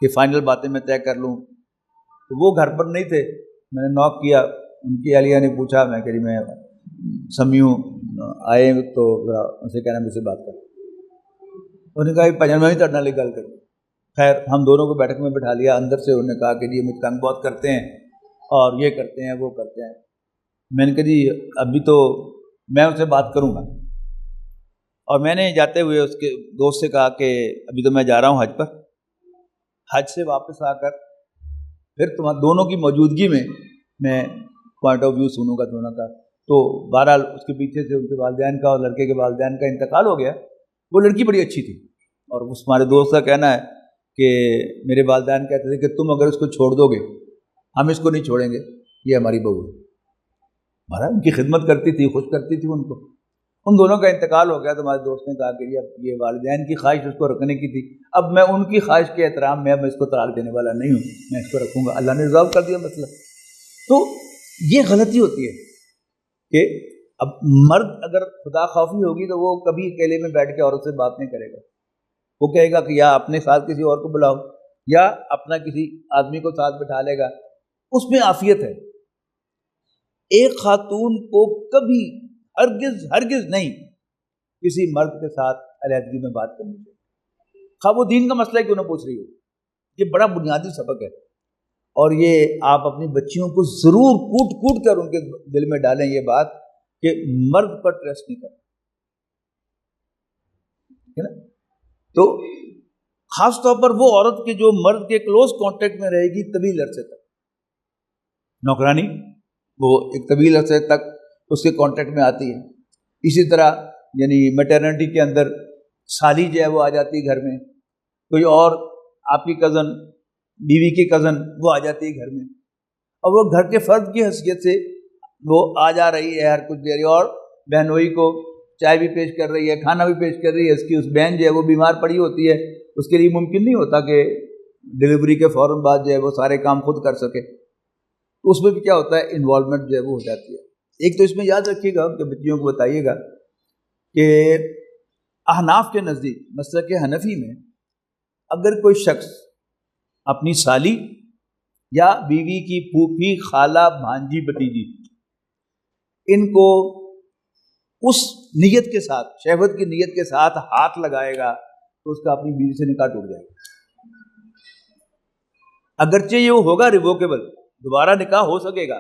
کہ فائنل باتیں میں طے کر لوں. تو وہ گھر پر نہیں تھے، میں نے ناک کیا، ان کی اہلیہ نے پوچھا، میں کہ میں سمیوں آئے تو ذرا ان سے کہنا مجھ سے بات کر. انہوں نے کہا بھجن میں بھی تڑنا لے گل کر. خیر ہم دونوں کو بیٹھک میں بٹھا لیا. اندر سے انہوں نے کہا کہ جی مجھ تنگ بہت کرتے ہیں اور یہ کرتے ہیں وہ کرتے ہیں. میں نے کہا جی ابھی تو میں ان سے بات کروں گا. اور میں نے جاتے ہوئے اس کے دوست سے کہا کہ ابھی تو میں جا رہا ہوں حج پر، حج سے واپس آ کر پھر تمہارے دونوں کی موجودگی میں پوائنٹ آف ویو سنوں گا دونوں کا. تو بہرحال اس کے پیچھے سے ان کے والدین کا اور لڑکے کے والدین کا انتقال ہو گیا. وہ لڑکی بڑی اچھی تھی اور اس ہمارے دوست کا کہنا ہے کہ میرے والدین کہتے تھے کہ تم اگر اس کو چھوڑ دو گے ہم اس کو نہیں چھوڑیں گے، یہ ہماری بہو ہے. بہرحال ان کی خدمت کرتی تھی، خوش کرتی تھی ان کو. ان دونوں کا انتقال ہو گیا تو ہمارے دوست نے کہا کہ یہ والدین کی خواہش اس کو رکھنے کی تھی، اب میں ان کی خواہش کے احترام میں اب اس کو طلاق دینے والا نہیں ہوں، میں اس کو رکھوں گا. اللہ نے ریزالو کر دیا مسئلہ. تو یہ غلطی ہوتی ہے کہ اب مرد اگر خدا خوفی ہوگی تو وہ کبھی اکیلے میں بیٹھ کے عورت سے بات نہیں کرے گا. وہ کہے گا کہ یا اپنے ساتھ کسی اور کو بلاؤ یا اپنا کسی آدمی کو ساتھ بٹھا لے گا. اس میں عافیت ہے. ایک خاتون کو کبھی ہرگز نہیں کسی مرد کے ساتھ علیحدگی میں بات کرنی چاہیے، خواہ وہ دین کا مسئلہ کیوں نہ پوچھ رہی ہو. یہ بڑا بنیادی سبق ہے اور یہ آپ اپنی بچیوں کو ضرور کوٹ کر ان کے دل میں ڈالیں یہ بات کہ مرد پر ٹرسٹ نہیں کرنا ہے نا. تو خاص طور پر وہ عورت کے جو مرد کے کلوز کانٹیکٹ میں رہے گی طویل عرصے تک، نوکرانی وہ ایک طویل عرصے تک اس کے کانٹیکٹ میں آتی ہے. اسی طرح یعنی میٹرنٹی کے اندر سالی جو ہے وہ آ جاتی ہے گھر میں، کوئی اور آپ کی کزن، بیوی کی کزن وہ آ جاتی ہے گھر میں اور وہ گھر کے فرد کی حیثیت سے وہ آ جا رہی ہے ہر کچھ دیر، اور بہنوئی کو چائے بھی پیش کر رہی ہے، کھانا بھی پیش کر رہی ہے. اس کی اس بہن جو ہے وہ بیمار پڑی ہوتی ہے، اس کے لیے ممکن نہیں ہوتا کہ ڈلیوری کے فوراً بعد جو ہے وہ سارے کام خود کر سکے. تو اس میں بھی کیا ہوتا ہے، انوالومنٹ جو ہے وہ ہو جاتی ہے. ایک تو اس میں یاد رکھیے گا کہ بچیوں کو بتائیے گا کہ احناف کے نزدیک مسلک حنفی میں اگر کوئی شخص اپنی سالی یا بیوی کی پھوپھی، خالہ، بھانجی، بھتیجی، ان کو اس نیت کے ساتھ، شہوت کی نیت کے ساتھ ہاتھ لگائے گا تو اس کا اپنی بیوی سے نکاح ٹوٹ جائے گا. اگرچہ یہ ہوگا ریووکیبل، دوبارہ نکاح ہو سکے گا،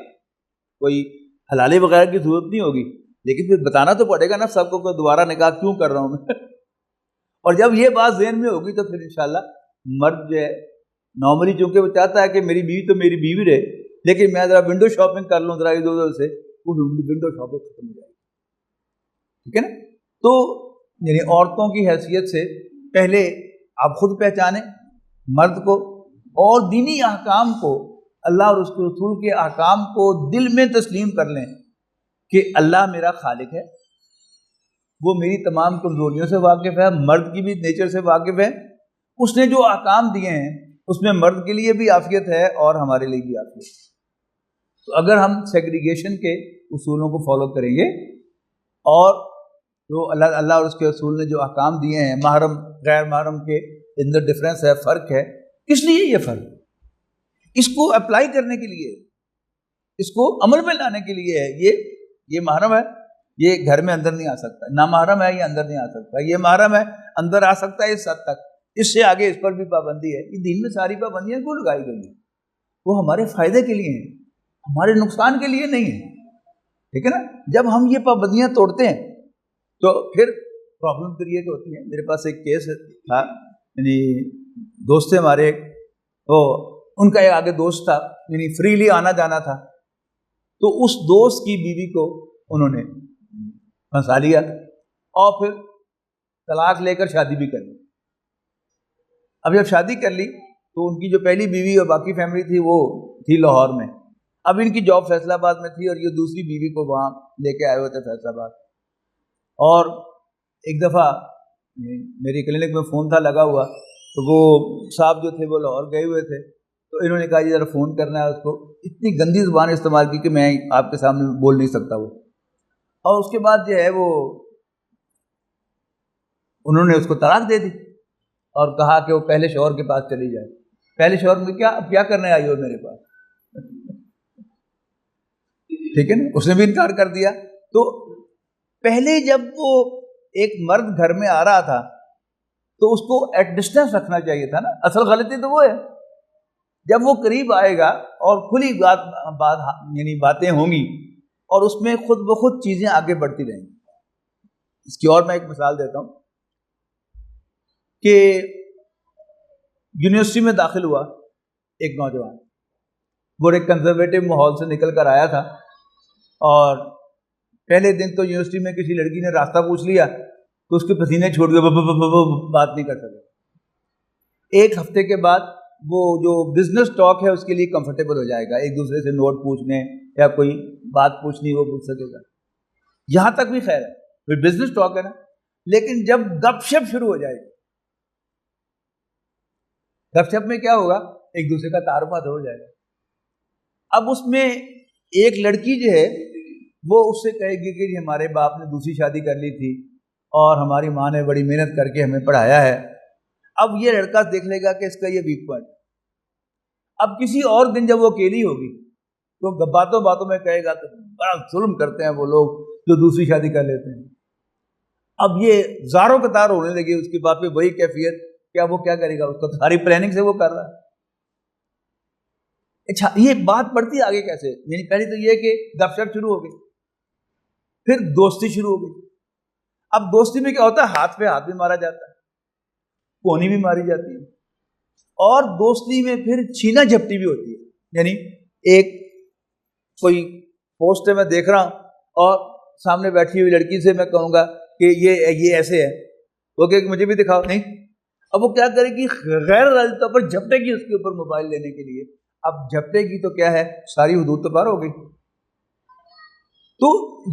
کوئی حلالے وغیرہ کی ضرورت نہیں ہوگی، لیکن پھر بتانا تو پڑے گا نا سب کو کہ دوبارہ نکاح کیوں کر رہا ہوں میں. اور جب یہ بات ذہن میں ہوگی تو پھر انشاءاللہ مرد جو ہے نارملی، چونکہ وہ چاہتا ہے کہ میری بیوی تو میری بیوی رہے، لیکن میں ذرا ونڈو شاپنگ کر لوں ذرا ادھر ادھر سے، وہ ونڈو شاپنگ ختم ہو جائے گی. ٹھیک ہے نا؟ تو یعنی عورتوں کی حیثیت سے پہلے آپ خود پہچانیں مرد کو، اور دینی احکام کو، اللہ اور اس کے رسول کے احکام کو دل میں تسلیم کر لیں کہ اللہ میرا خالق ہے، وہ میری تمام کمزوریوں سے واقف ہے، مرد کی بھی نیچر سے واقف ہے، اس نے جو احکام دیے ہیں اس میں مرد کے لیے بھی عافیت ہے اور ہمارے لیے بھی عافیت ہے. تو اگر ہم سیگریگیشن کے اصولوں کو فالو کریں گے اور جو اللہ اور اس کے رسول نے جو احکام دیے ہیں، محرم غیر محرم کے اندر ڈفرینس ہے، فرق ہے، کس لیے یہ فرق؟ اس کو اپلائی کرنے کے لیے، اس کو عمل میں لانے کے لیے ہے. یہ محرم ہے، یہ گھر میں اندر نہیں آ سکتا، نامحرم ہے، یہ اندر نہیں آ سکتا، یہ محرم ہے، اندر آ سکتا ہے اس حد تک، اس سے آگے اس پر بھی پابندی ہے. یہ دین میں ساری پابندیاں کیوں لگائی گئی ہیں؟ وہ ہمارے فائدے کے لیے ہیں، ہمارے نقصان کے لیے نہیں ہیں. ٹھیک ہے نا؟ جب ہم یہ پابندیاں توڑتے ہیں تو پھر پرابلم کریٹ ہوتی ہے. میرے پاس ایک کیس تھا، یعنی دوست تھے ہمارے، تو ان کا ایک آگے دوست تھا، یعنی فریلی آنا جانا تھا، تو اس دوست کی بیوی کو انہوں نے پھنسا لیا اور پھر طلاق لے کر شادی بھی کر لی. اب جب شادی کر لی تو ان کی جو پہلی بیوی اور باقی فیملی تھی وہ تھی لاہور میں، اب ان کی جاب فیصلہ آباد میں تھی اور یہ دوسری بیوی کو وہاں لے کے آئے ہوئے تھے فیصلہ آباد. اور ایک دفعہ میری کلینک میں فون تھا لگا ہوا، تو وہ صاحب جو تھے وہ لاہور گئے ہوئے تھے، تو انہوں نے کہا یہ ذرا فون کرنا ہے اس کو. اتنی گندی زبان استعمال کی کہ میں آپ کے سامنے بول نہیں سکتا وہ. اور اس کے بعد جو ہے وہ انہوں نے اس کو طلاق دے دی اور کہا کہ وہ پہلے شوہر کے پاس چلی جائے. پہلے شوہر میں کیا کرنے آئی ہو میرے پاس؟ ٹھیک ہے نا، اس نے بھی انکار کر دیا. تو پہلے جب وہ ایک مرد گھر میں آ رہا تھا تو اس کو ایٹ ڈسٹینس رکھنا چاہیے تھا نا. اصل غلطی تو وہ ہے، جب وہ قریب آئے گا اور کھلی یعنی باتیں ہوں گی اور اس میں خود بخود چیزیں آگے بڑھتی رہیں گی. اس کی اور میں ایک مثال دیتا ہوں کہ یونیورسٹی میں داخل ہوا ایک نوجوان، وہ ایک کنزرویٹو ماحول سے نکل کر آیا تھا، اور پہلے دن تو یونیورسٹی میں کسی لڑکی نے راستہ پوچھ لیا تو اس کے پسینے چھوڑ کے بات نہیں کر سکے. ایک ہفتے کے بعد وہ جو بزنس ٹاک ہے اس کے لیے کمفرٹیبل ہو جائے گا، ایک دوسرے سے نوٹ پوچھنے یا کوئی بات پوچھنی وہ پوچھ سکے گا. یہاں تک بھی خیر ہے، بزنس ٹاک ہے نا. لیکن جب گپ شپ شروع ہو جائے گی، گپ شپ میں کیا ہوگا؟ ایک دوسرے کا تعارف ہو جائے گا. اب اس میں ایک لڑکی جو ہے وہ اس سے کہے گی کہ ہمارے باپ نے دوسری شادی کر لی تھی اور ہماری ماں نے بڑی محنت کر کے ہمیں پڑھایا ہے. اب یہ لڑکا دیکھ لے گا کہ اس کا یہ ویک پوائنٹ. اب کسی اور دن جب وہ اکیلی ہوگی تو باتوں باتوں میں کہے گا کہ بڑا ظلم کرتے ہیں وہ لوگ جو دوسری شادی کر لیتے ہیں. اب یہ زاروں قطار ہونے لگی اس کے باپ پہ وہی کیفیت. کیا وہ کیا کرے گا؟ اس کو ساری پلاننگ سے وہ کر رہا ہے. اچھا، یہ بات بڑھتی آگے کیسے؟ یعنی پہلے تو یہ کہ گپ شپ شروع ہو گئی، پھر دوستی شروع ہو گئی. اب دوستی میں کیا ہوتا ہے؟ ہاتھ پہ ہاتھ بھی مارا جاتا ہے، کونی بھی ماری جاتی ہے، اور دوستی میں پھر چھینا جھپٹی بھی ہوتی ہے. یعنی ایک کوئی پوسٹ ہے میں دیکھ رہا ہوں اور سامنے بیٹھی ہوئی لڑکی سے میں کہوں گا کہ یہ ایسے ہے، وہ کہ مجھے بھی دکھاؤ. نہیں، اب وہ کیا کرے گی؟ غیر ارادی طور پر جھپٹے گی اس کے اوپر موبائل لینے کے لیے. اب جھپٹے گی تو کیا ہے؟ ساری حدود تو پار ہو گئی. تو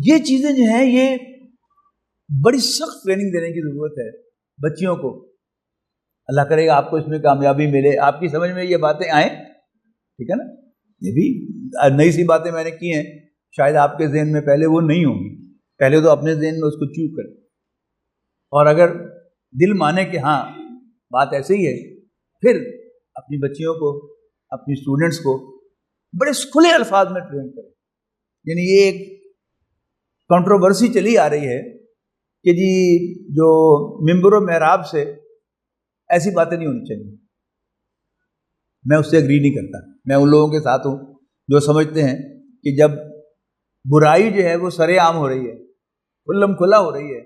یہ چیزیں جو ہیں یہ بڑی سخت ٹریننگ دینے کی ضرورت ہے بچیوں کو. اللہ کرے گا آپ کو اس میں کامیابی ملے، آپ کی سمجھ میں یہ باتیں آئیں. ٹھیک ہے نا؟ یہ بھی نئی سی باتیں میں نے کی ہیں، شاید آپ کے ذہن میں پہلے وہ نہیں ہوں گی. پہلے تو اپنے ذہن میں اس کو چو کریں، اور اگر دل مانے کہ ہاں بات ایسے ہی ہے پھر اپنی بچیوں کو، اپنی اسٹوڈنٹس کو بڑے کھلے الفاظ میں ٹرین کریں. یعنی یہ ایک کنٹروورسی چلی آ رہی ہے کہ جی جو ممبر و محراب سے ایسی باتیں نہیں ہونی چاہیے. میں اس سے اگری نہیں کرتا. میں ان لوگوں کے ساتھ ہوں جو سمجھتے ہیں کہ جب برائی جو ہے وہ سرے عام ہو رہی ہے، کھلم کھلا ہو رہی ہے،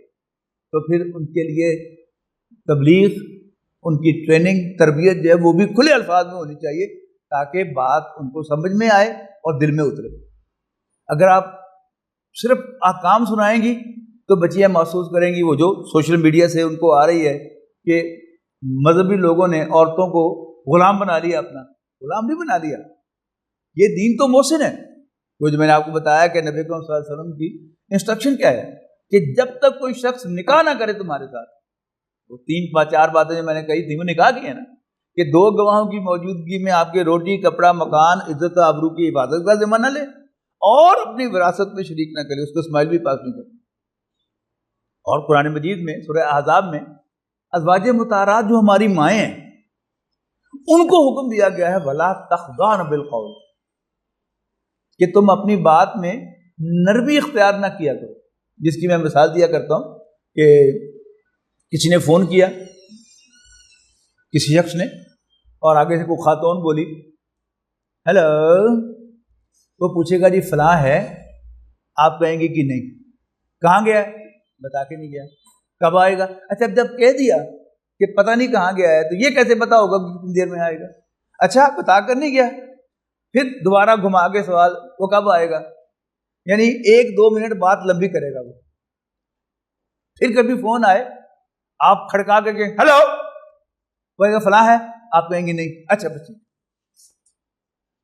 تو پھر ان کے لیے تبلیغ، ان کی ٹریننگ، تربیت جو ہے وہ بھی کھلے الفاظ میں ہونی چاہیے تاکہ بات ان کو سمجھ میں آئے اور دل میں اترے. اگر آپ صرف احکام سنائیں گی تو بچیاں محسوس کریں گی، وہ جو سوشل میڈیا سے ان کو آ رہی ہے کہ مذہبی لوگوں نے عورتوں کو غلام بنا لیا. اپنا غلام نہیں بنا لیا، یہ دین تو محسن ہے. وہ جو میں نے آپ کو بتایا کہ نبی اکرم صلی اللہ علیہ وسلم کی انسٹرکشن کیا ہے کہ جب تک کوئی شخص نکاح نہ کرے تمہارے ساتھ، وہ 3-4 باتیں جو میں نے کہی تھی وہ نکاح کی ہیں نا، کہ 2 گواہوں کی موجودگی میں آپ کے روٹی، کپڑا، مکان، عزت و آبرو کی حفاظت کا ذمہ نہ لے اور اپنی وراثت میں شریک نہ کرے، اس کو اسماعیل بھی پاس نہیں کرے. اور قرآن مجید میں سورہ احزاب میں ازواج مطہرات جو ہماری مائیں ہیں ان کو حکم دیا گیا ہے وَلَا تَخْضَعْنَ بِالْقَوْلِ، کہ تم اپنی بات میں نرمی اختیار نہ کیا کرو. جس کی میں مثال دیا کرتا ہوں کہ کسی نے فون کیا کسی شخص نے اور آگے سے کوئی خاتون بولی ہیلو، وہ پوچھے گا جی فلاں ہے، آپ کہیں گے کہ نہیں. کہاں گیا ہے؟ بتا کے نہیں گیا. کب آئے گا؟ اچھا جب کہہ دیا کہ پتہ نہیں کہاں گیا ہے تو یہ کیسے پتا ہوگا کہ کتنی دیر میں آئے گا؟ اچھا بتا کر نہیں گیا، پھر دوبارہ گھما کے سوال وہ کب آئے گا، یعنی 1-2 منٹ بات لمبی کرے گا وہ. پھر کبھی فون آئے آپ کھڑکا کے کہ ہیلو، وہ کہے فلاں ہے، آپ کہیں گے نہیں. اچھا بچے،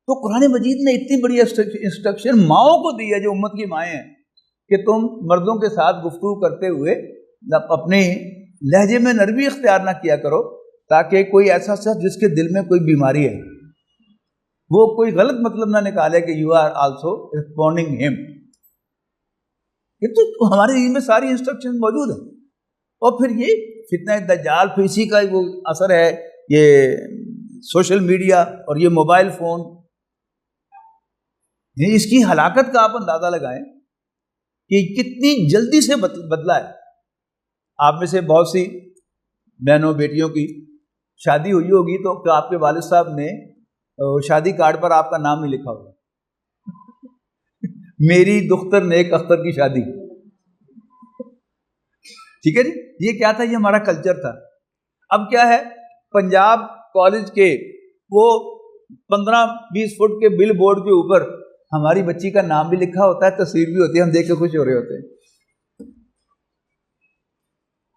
تو قرآن مجید نے اتنی بڑی انسٹرکشن ماؤں کو دی ہے جو امت کی مائیں ہیں کہ تم مردوں کے ساتھ گفتگو کرتے ہوئے اپنے لہجے میں نرمی اختیار نہ کیا کرو تاکہ کوئی ایسا شخص جس کے دل میں کوئی بیماری ہے وہ کوئی غلط مطلب نہ نکالے کہ یو آر آلسو رسپونڈنگ ہم. یہ تو ہمارے دین میں ساری انسٹرکشن موجود ہیں. اور پھر یہ فتنہ دجال، پھر اسی کا وہ اثر ہے یہ سوشل میڈیا اور یہ موبائل فون. اس کی ہلاکت کا آپ اندازہ لگائیں کہ کتنی جلدی سے بدلا ہے. آپ میں سے بہت سی بہنوں بیٹیوں کی شادی ہوئی ہوگی تو آپ کے والد صاحب نے شادی کارڈ پر آپ کا نام نہیں لکھا ہوگا میری دختر نیک اختر کی شادی. ٹھیک ہے جی، یہ کیا تھا؟ یہ ہمارا کلچر تھا. اب کیا ہے، پنجاب کالج کے وہ 15-20 فٹ کے بل بورڈ کے اوپر ہماری بچی کا نام بھی لکھا ہوتا ہے، تصویر بھی ہوتی ہے، ہم دیکھ کے خوش ہو رہے ہوتے ہیں.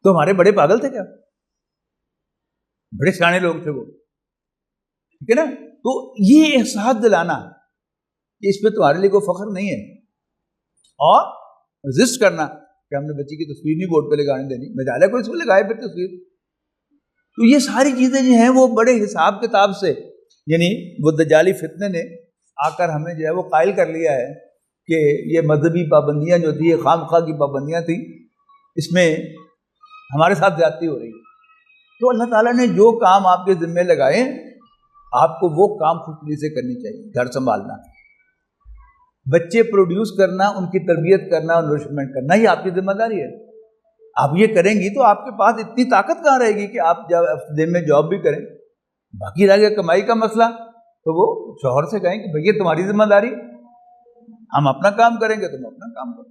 تو ہمارے بڑے پاگل تھے کیا؟ بڑے سیانے لوگ تھے وہ. ٹھیک ہے نا؟ تو یہ احساس دلانا کہ اس پہ تمہارے لیے کوئی فخر نہیں ہے اور رزسٹ کرنا کہ ہم نے بچی کی تصویر نہیں بورڈ پہ لگانے دینی، مجالے کو اس پہ لگائے پھر تصویر. تو یہ ساری چیزیں جو ہیں وہ بڑے حساب کتاب سے، یعنی وہ دجالی فتنے نے آ کر ہمیں جو ہے وہ قائل کر لیا ہے کہ یہ مذہبی پابندیاں جو تھی، یہ خام خواہ کی پابندیاں تھیں، اس میں ہمارے ساتھ زیادتی ہو رہی ہے. تو اللہ تعالیٰ نے جو کام آپ کے ذمے لگائے آپ کو وہ کام خوش دلی سے کرنی چاہیے. گھر سنبھالنا، بچے پروڈیوس کرنا، ان کی تربیت کرنا، نرشمنٹ کرنا، یہ آپ کی ذمہ داری ہے. آپ یہ کریں گی تو آپ کے پاس اتنی طاقت کہاں رہے گی کہ آپ جب دن میں جاب بھی کریں. باقی رہ گیا کمائی کا مسئلہ تو وہ شوہر سے کہیں کہ بھئی یہ تمہاری ذمہ داری، ہم اپنا کام کریں گے تم اپنا کام کرو.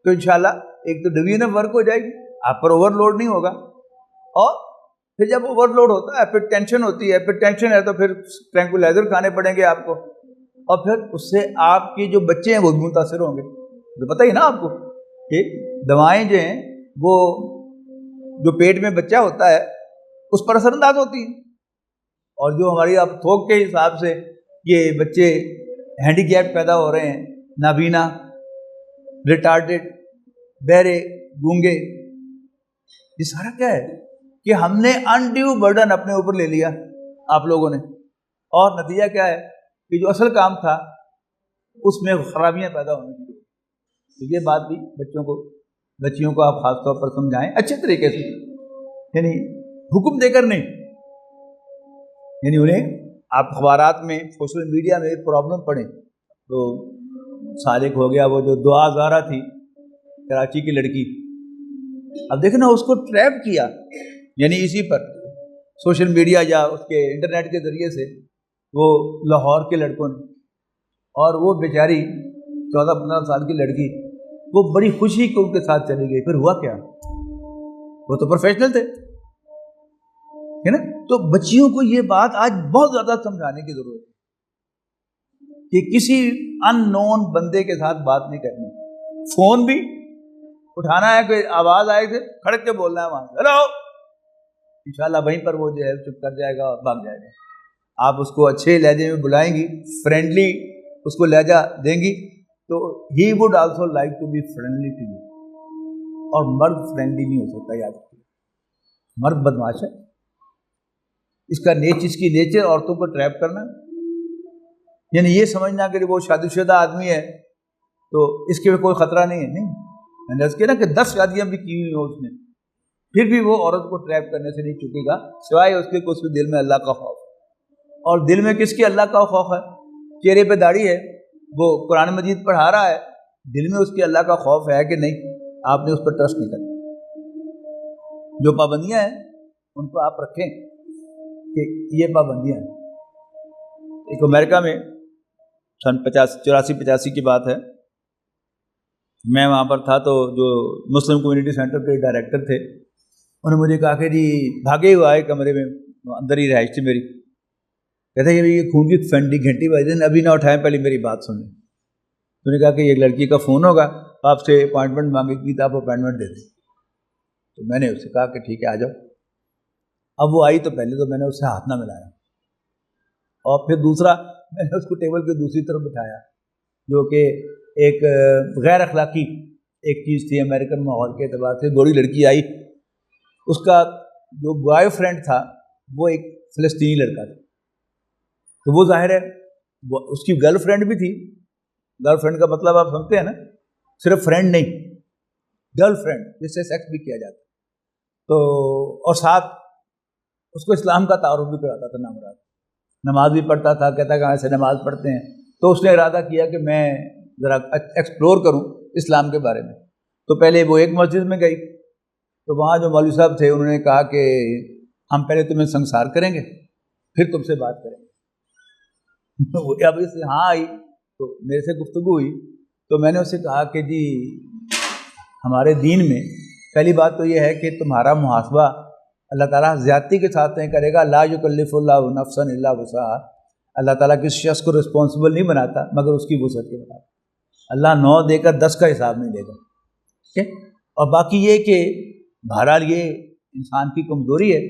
تو انشاءاللہ ایک تو ڈویژن آف ورک ہو جائے گی، آپ پر اوور لوڈ نہیں ہوگا. اور پھر جب اوور لوڈ ہوتا ہے پھر ٹینشن ہوتی ہے، پھر ٹینشن ہے تو پھر ٹرینکولائزر کھانے پڑیں گے آپ کو، اور پھر اس سے آپ کے جو بچے ہیں وہ بھی متاثر ہوں گے. تو پتہ ہی نا آپ کو کہ دوائیں جو ہیں وہ جو پیٹ میں بچہ ہوتا ہے اس پر اثر انداز ہوتی ہیں. اور جو ہماری اب تھوک کے حساب سے یہ بچے ہینڈی کیپ پیدا ہو رہے ہیں، نابینا، ریٹارڈڈ، بہرے، گونگے، یہ سارا کیا ہے کہ ہم نے انڈیو برڈن اپنے اوپر لے لیا آپ لوگوں نے، اور نتیجہ کیا ہے کہ جو اصل کام تھا اس میں خرابیاں پیدا ہونے کی. تو یہ بات بھی بچیوں کو آپ خاص طور پر سمجھائیں اچھے طریقے سے، یعنی حکم دے کر نہیں یعنی انہیں آپ اخبارات میں سوشل میڈیا میں پرابلم پڑھیں تو سالک ہو گیا، وہ جو دعا زارہ تھی کراچی کی لڑکی، اب دیکھیں نا اس کو ٹریپ کیا، یعنی اسی پر سوشل میڈیا یا اس کے انٹرنیٹ کے ذریعے سے وہ لاہور کے لڑکوں نے، اور وہ بیچاری 14-15 سال کی لڑکی وہ بڑی خوشی کو ان کے ساتھ چلی گئی. پھر ہوا کیا؟ وہ تو پروفیشنل تھے ہے نا. تو بچیوں کو یہ بات آج بہت زیادہ سمجھانے کی ضرورت ہے کہ کسی ان نون بندے کے ساتھ بات نہیں کرنی. فون بھی اٹھانا ہے، کوئی آواز آئے تھے کھڑک کے بولنا ہے وہاں سے ہیلو، انشاءاللہ وہیں پر وہ جو ہے چپ کر جائے گا اور بھاگ جائے گا. آپ اس کو اچھے لہجے میں بلائیں گی، فرینڈلی اس کو لہجہ دیں گی تو ہی would also like to be friendly to you. اور مرد فرینڈلی نہیں ہو سکتا، یاد رکھیے. مرد بدماش ہے، اس کا اس کی نیچر عورتوں کو ٹریپ کرنا، یعنی یہ سمجھنا کہ وہ شادی شدہ آدمی ہے تو اس کے کوئی خطرہ نہیں ہے. نہیں، میں نے عرض کیا نا کہ 10 شادیاں بھی کی ہوئی ہوں اس نے، پھر بھی وہ عورت کو ٹریپ کرنے سے نہیں چکے گا، سوائے اس کے کہ اس کے دل میں اللہ کا خوف. اور دل میں کس کے اللہ کا خوف ہے؟ چہرے پہ داڑھی ہے، وہ قرآن مجید پڑھا رہا ہے، دل میں اس کے اللہ کا خوف ہے کہ نہیں؟ آپ نے اس پر ٹرسٹ نہیں کرنا. جو پابندیاں ہیں ان کو آپ رکھیں کہ یہ پابندیاں ہیں. ایک امریکہ میں سن 84-85 کی بات ہے، میں وہاں پر تھا تو جو مسلم کمیونٹی سینٹر کے ڈائریکٹر تھے انہوں نے مجھے کہا کہ جی بھاگے ہوا ہے کمرے میں، اندر ہی رہائش تھی میری، کہتے ہیں یہ خون کی فنڈی گھنٹی بجے ابھی نہ اٹھائیں، پہلے میری بات سن لیں. تو نے کہا کہ ایک لڑکی کا فون ہوگا، آپ سے اپوائنٹمنٹ مانگے گی تو آپ اپوائنٹمنٹ دے دیں. تو میں نے اس سے کہا کہ ٹھیک ہے آ جاؤ. اب وہ آئی تو پہلے تو میں نے اس سے ہاتھ نہ ملایا، اور پھر دوسرا میں نے اس کو ٹیبل کے دوسری طرف بٹھایا، جو کہ ایک غیر اخلاقی ایک چیز تھی امریکن ماحول کے اعتبار سے. بوڑھی لڑکی آئی، اس کا جو بوائے فرینڈ تھا وہ ایک فلسطینی لڑکا تھا، تو وہ ظاہر ہے اس کی گرل فرینڈ بھی تھی. گرل فرینڈ کا مطلب آپ سمجھتے ہیں نا، صرف فرینڈ نہیں، گرل فرینڈ جس سے سیکس بھی کیا جاتا. تو اور ساتھ اس کو اسلام کا تعارف بھی کراتا تھا نامراد، نماز بھی پڑھتا تھا، کہتا کہ ایسے نماز پڑھتے ہیں. تو اس نے ارادہ کیا کہ میں ذرا ایکسپلور کروں اسلام کے بارے میں. تو پہلے وہ ایک مسجد میں گئی، تو وہاں جو مولوی صاحب تھے انہوں نے کہا کہ ہم پہلے تمہیں سنسار کریں گے پھر تم سے بات کریں گے. اب اس سے ہاں آئی تو میرے سے گفتگو ہوئی، تو میں نے اس سے کہا کہ جی ہمارے دین میں پہلی بات تو یہ ہے کہ تمہارا محاسبہ اللہ تعالیٰ زیادتی کے ساتھ نہیں کرے گا. لا یکلف اللہ نفسا الا وسعہا. اللہ تعالیٰ کسی شخص کو رسپانسبل نہیں بناتا مگر اس کی وسعت کے مطابق. اللہ 9 دے کر 10 کا حساب نہیں دے گا. ٹھیک ہے. اور باقی یہ کہ بہرحال یہ انسان کی کمزوری ہے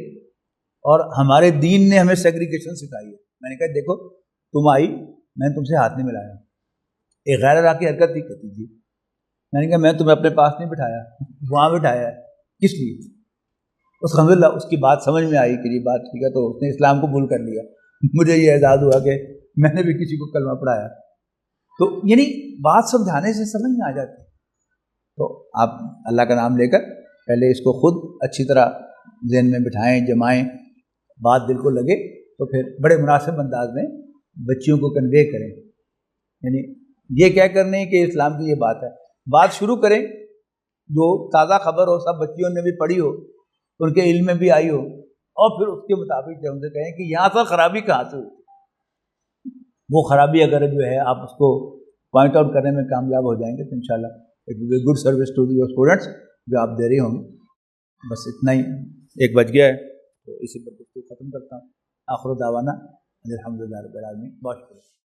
اور ہمارے دین نے ہمیں سیگریگیشن سکھائی ہے. میں نے کہا دیکھو تم آئی، میں نے تم سے ہاتھ نہیں ملایا، ایک غیر اخلاقی حرکت نہیں کرتی تھی. میں نے کہا میں تمہیں اپنے پاس نہیں بٹھایا، وہاں بٹھایا ہے، کس لیے؟ الحمدللہ اس کی بات سمجھ میں آئی کہ یہ بات ٹھیک ہے، تو اس نے اسلام قبول کر لیا. مجھے یہ اعزاز ہوا کہ میں نے بھی کسی کو کلمہ پڑھایا. تو یعنی بات سمجھانے سے سمجھ میں آ جاتی ہے. تو آپ اللہ کا نام لے کر پہلے اس کو خود اچھی طرح ذہن میں بٹھائیں، جمائیں، بات دل کو لگے تو پھر بڑے مناسب انداز میں بچیوں کو کنوے کریں. یعنی یہ کہہ کر نہیں کہ اسلام کی یہ بات ہے، بات شروع کریں جو تازہ خبر ہو، سب بچیوں نے بھی پڑھی ہو، ان کے علم میں بھی آئی ہو، اور پھر اس کے مطابق جو ہم سے کہیں کہ یہاں پر خرابی کہاں سے ہوئی. وہ خرابی اگر جو ہے آپ اس کو پوائنٹ آؤٹ کرنے میں کامیاب ہو جائیں گے تو انشاءاللہ it will be good service to your students جو آپ دے رہے ہوں گے. بس اتنا ہی، 1 بج گیا ہے تو اسی پر گفتگو ختم کرتا ہوں. آخر دعوانا الحمدللہ رب العالمین. بہت شکریہ.